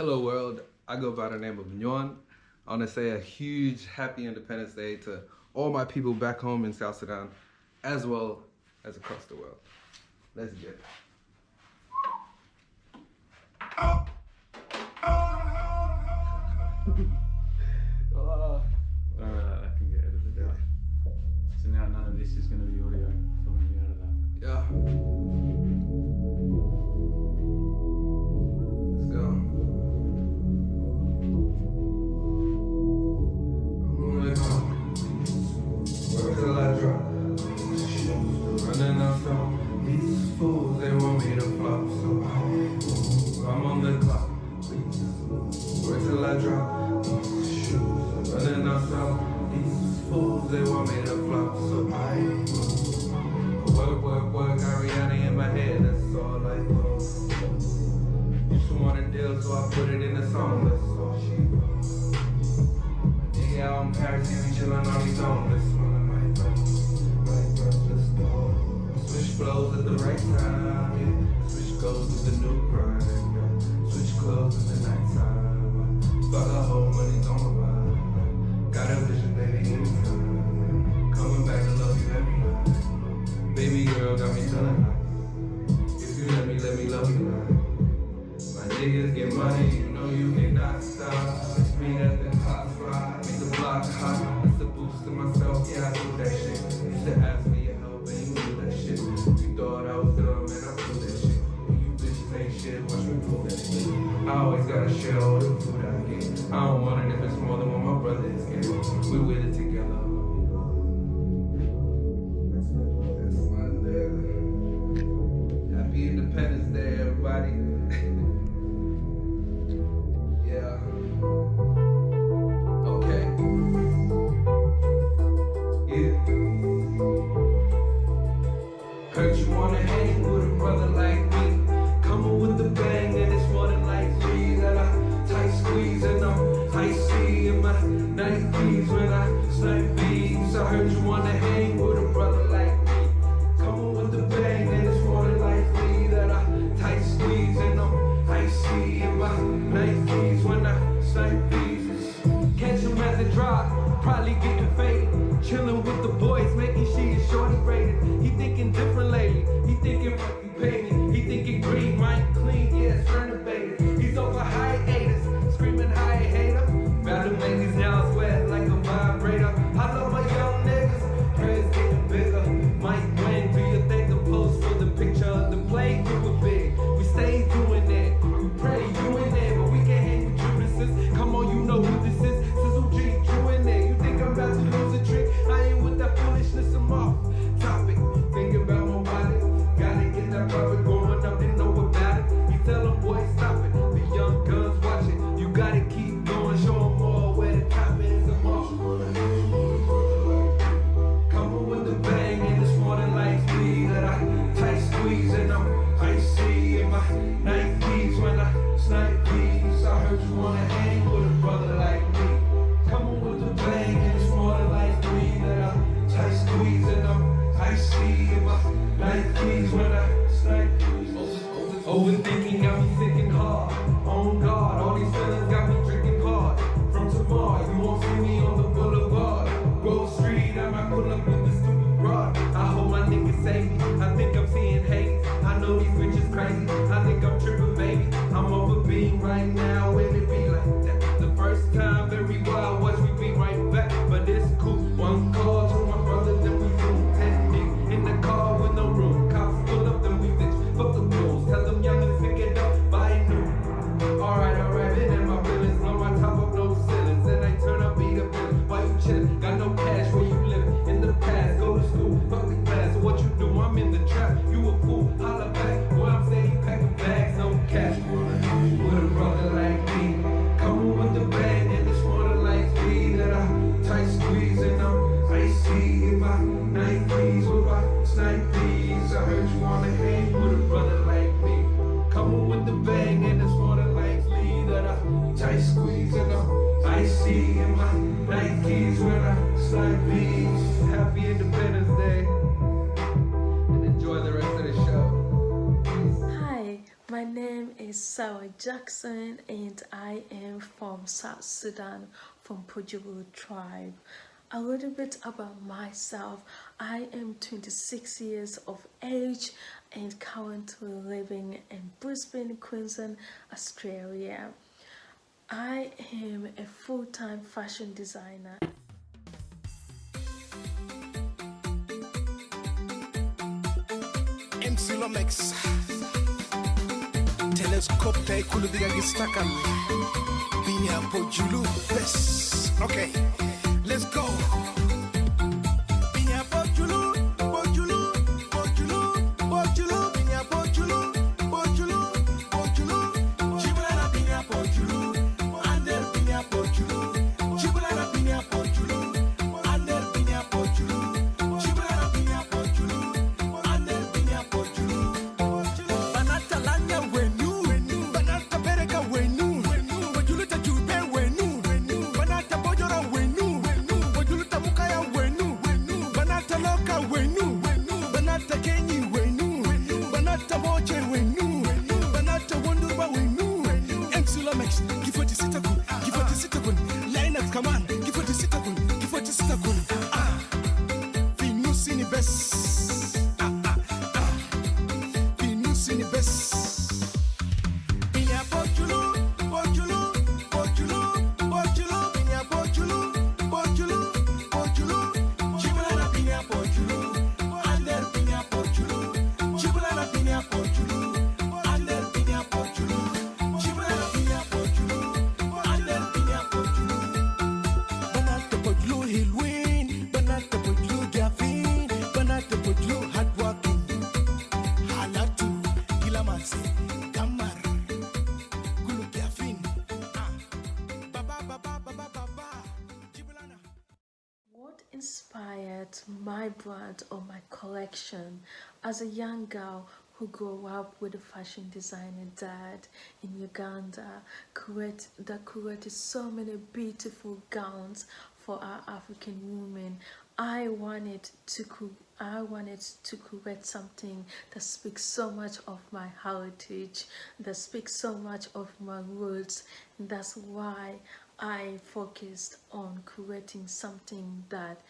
Hello world, I go by the name of Nyon. I want to say a huge happy Independence Day to all my people back home in South Sudan, as well as across the world. Let's get it. I can get edited out. So now none of this is going to be audio filming me out of that. Yeah. Let's go. I'm on the clock. Work till I drop. Running out from these fools, they want me to flop. So I'm on the clock. Work till I drop. Running out from these fools, they want me to flop. So work, got Rihanna in my head, that's all I know. Used to want a deal, so I put it in the song, that's all she wrote. Nigga out in Paris, he be chillin' on his own, that's one of my bros, let's go. Switch flows at the right time, yeah. Switch goes with the new grind, yeah. Switch clothes in the nighttime. Fuck a hoe when he's on my mind. Got a vision, baby, anytime. Coming back to love you every night. Baby girl got me feeling nice. If you let me love you right. My niggas get money, you know you cannot stop. It's me at the top spot, make the block hot. It's a boost to myself, yeah, I do that shit. Used to ask me your help, and you do that shit. You thought I was dumb, and I do that shit. You bitches ain't shit, watch me pull that shit. I always gotta share all the food I get. I don't want it if it's more than what my brother is getting. We with it together. Happy Independence Day, everybody. Yeah. Okay. Yeah. Heard you wanna hang with a brother like me. Coming with the bang, and it's more than like three that I tight squeeze, and I'm icy in my night beats when I snipe beats. I heard you wanna hang with a brother like me. Coming with the bang, and it's more than like three that I tight squeeze, and I'm icy in my night beats when I snipe beats. Catch him as it drop, probably getting faded. Chilling with the boys, making she is shorty rated. He thinking different lately. He thinking fuck you pay me. He thinking green, might clean, yeah, it's renovated. He's over hiatus, screaming hi hater. About to make these nails wet like a vibrator. I love my young niggas, prayers getting bigger. Mike Wayne, do you think the post for the picture of the play group big? We stay doing that, we pray you in there, but we can't hang with Judases. Come on, you know who this is. Sizzle G, Drew in there. You think I'm about to lose a trick? I ain't with that foolishness, I'm off topic. Think about my wallet, gotta get that profit going up, didn't know about it. You tell them, boy, stop it. The young guns watch it. You gotta keep going, show them all where the top is. I'm off. Coming with the bang, and it's more than like me that I tight squeeze, and I'm icy in my night beats when I snipe beats. I heard you wanna hang with a brother like me. Coming with the bang, and it's more than like me that I tight squeeze, and I'm icy in my night beats when I snipe beats. Overthinking got me thinking hard. On guard, all these feelings got me drinking hard. From tomorrow, you won't see me on the boulevard. Grove Street, I might pull up with the stupid broad. I hope my niggas save me. I think I'm seeing haze. I know these bitches crazy. I think I'm tripping, baby. I'm over being right now, and it be like that. The first time, very wild, watch me be right back. But it's cool. One call to my brother, then we zoom. 10 niggas in the car with no room. Cops pull up, then we bitch. Fuck the rules. Tell them youngins pick it up by noon. Alright, been in my feelings. Blow my top up, no ceilings. And I turn up, be the villain. Why you chillin'? Got no cash, where you living? In the past, go to school, fuck the class. So what you do? I'm in the trap. You a fool, holla back. Boy, I'm saying packing bags, no My name is Sarah Jackson and I am from South Sudan, from Pujulu tribe. A little bit about myself. I am 26 years of age and currently living in Brisbane, Queensland, Australia. I am a full-time fashion designer. MC Lomex Telescope tay kulu biga gis takal Binya Pojulu best. Okay, let's go. Binya Pojulu, Pojulu, Pojulu, Pojulu, Binya Pojulu, Pojulu, Pojulu, Chibulana Binya Pojulu, Ander Binya Pojulu, Chibulana Binya Pojulu, Ander Binya Pojulu, Chibulana Binya Pojulu, Ander Binya Pojulu, Banata Lanya Wenu, Banata Bereka Wenu, Pojulu Tajube Wenu, Banata Bojora Wenu, Pojulu Tamukaya Wenu, Banata Loka Wenu, Banata Kenyi Wenu, Banata Moche Wenu, Banata Wonduba Wenu, MC Lomex, give what is it a good, give what is it a good, line up command, give what is it a good, give what is it a good, Finu Sini Best, Finu Sini Best. Binya Pojulu, Pojulu, Pojulu, Pojulu, Binya Pojulu, Pojulu, Pojulu, Chibulana Binya Pojulu, Ander Binya Pojulu, Chibulana Binya Pojulu, Ander Binya Pojulu, Chibulana Binya Pojulu, Ander Binya Pojulu. Banata Pojulu Hilwin, Banata Pojulu Gavin, Banata Pojulu Hardworking, Halatu, Gilamansi, Kamar. What inspired my brand or my collection as a young girl who grew up with a fashion designer dad in Uganda that created so many beautiful gowns for our African women? I wanted to create something that speaks so much of my heritage, that speaks so much of my roots. And that's why I focused on creating something that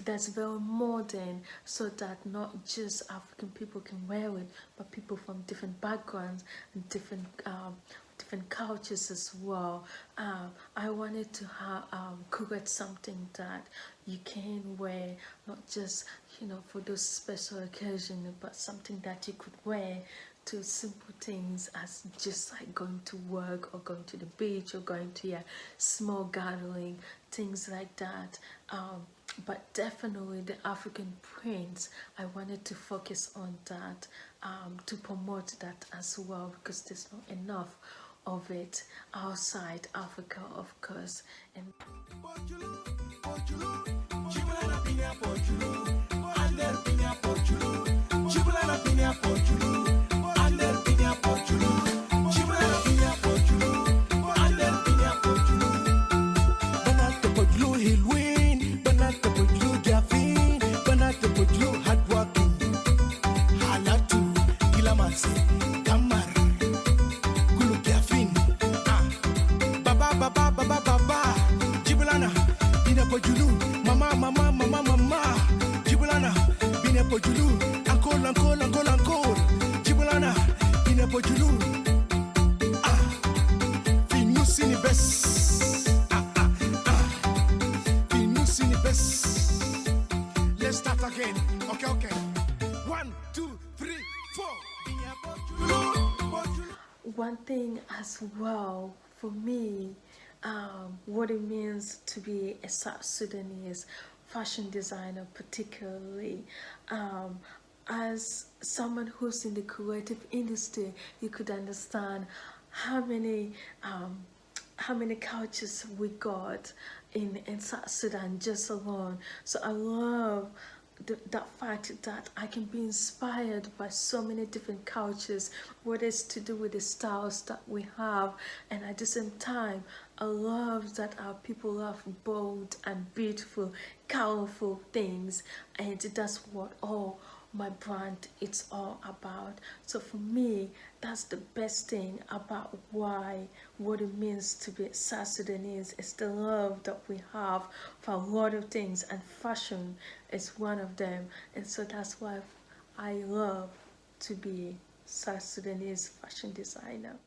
that's very modern, so that not just African people can wear it, but people from different backgrounds and different cultures as well. I wanted to create something that you can wear, not just for those special occasions, but something that you could wear to simple things as just like going to work or going to the beach or going to a small gathering, things like that. But definitely the African prints, I wanted to focus on that, to promote that as well, because there's not enough of it outside Africa, of course. And Let's start again. Okay. 1, 2, 3, 4. one thing as well for me, what it means to be a South Sudanese fashion designer, particularly as someone who's in the creative industry, you could understand how many cultures we got in South Sudan just alone. So I love that fact that I can be inspired by so many different cultures, what is to do with the styles that we have. And at the same time, I love that our people love bold and beautiful, colorful things, and that's what all my brand it's all about. So for me, that's the best thing about what it means to be South Sudanese. It's the love that we have for a lot of things, and fashion is one of them. And so that's why I love to be South Sudanese fashion designer.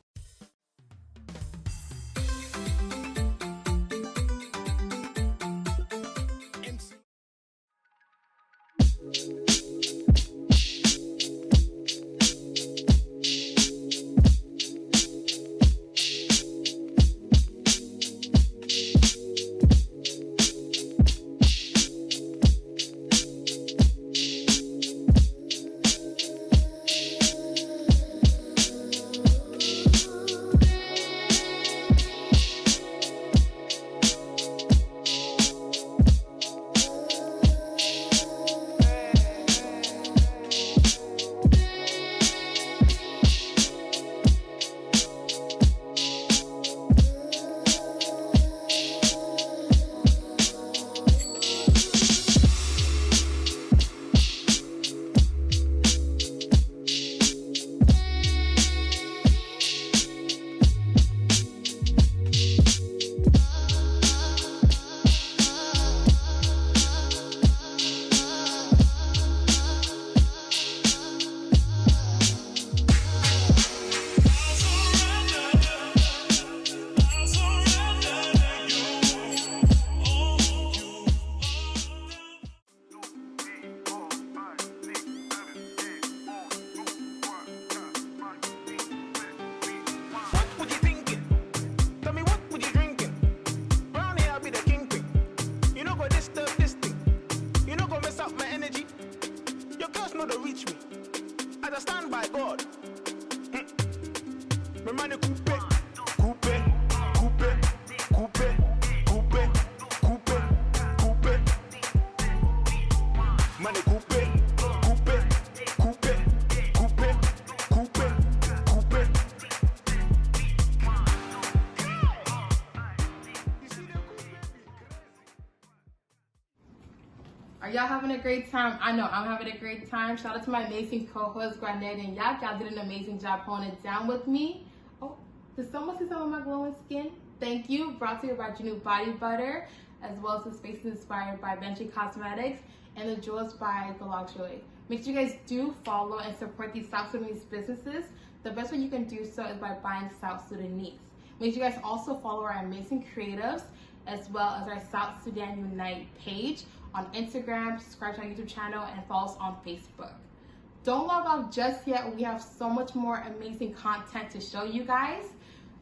Are y'all having a great time? I know I'm having a great time. Shout out to my amazing co-hosts, Granette and Yak. Y'all did an amazing job holding it down with me. Oh, did someone see some of my glowing skin? Thank you. Brought to you by New Body Butter, as well as the spaces inspired by Benji Cosmetics and the jewels by The Luxury. Make sure you guys do follow and support these South Sudanese businesses. The best way you can do so is by buying South Sudanese. Make sure you guys also follow our amazing creatives, as well as our South Sudan Unite page on Instagram, subscribe to our YouTube channel, and follow us on Facebook. Don't log off just yet. We have so much more amazing content to show you guys.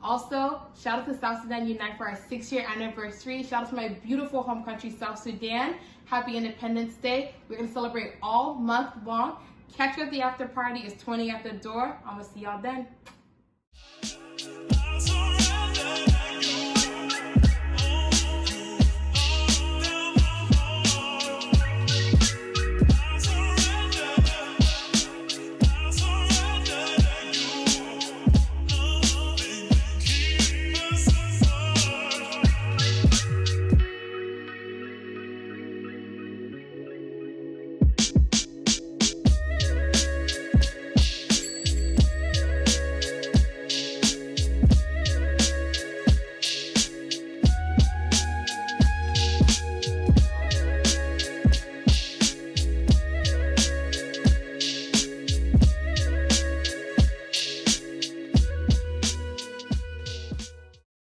Also, shout out to South Sudan Unite for our 6-year anniversary. Shout out to my beautiful home country, South Sudan. Happy Independence Day. We're gonna celebrate all month long. Catch you at the after party. It's 20 at the door. I'm gonna see y'all then.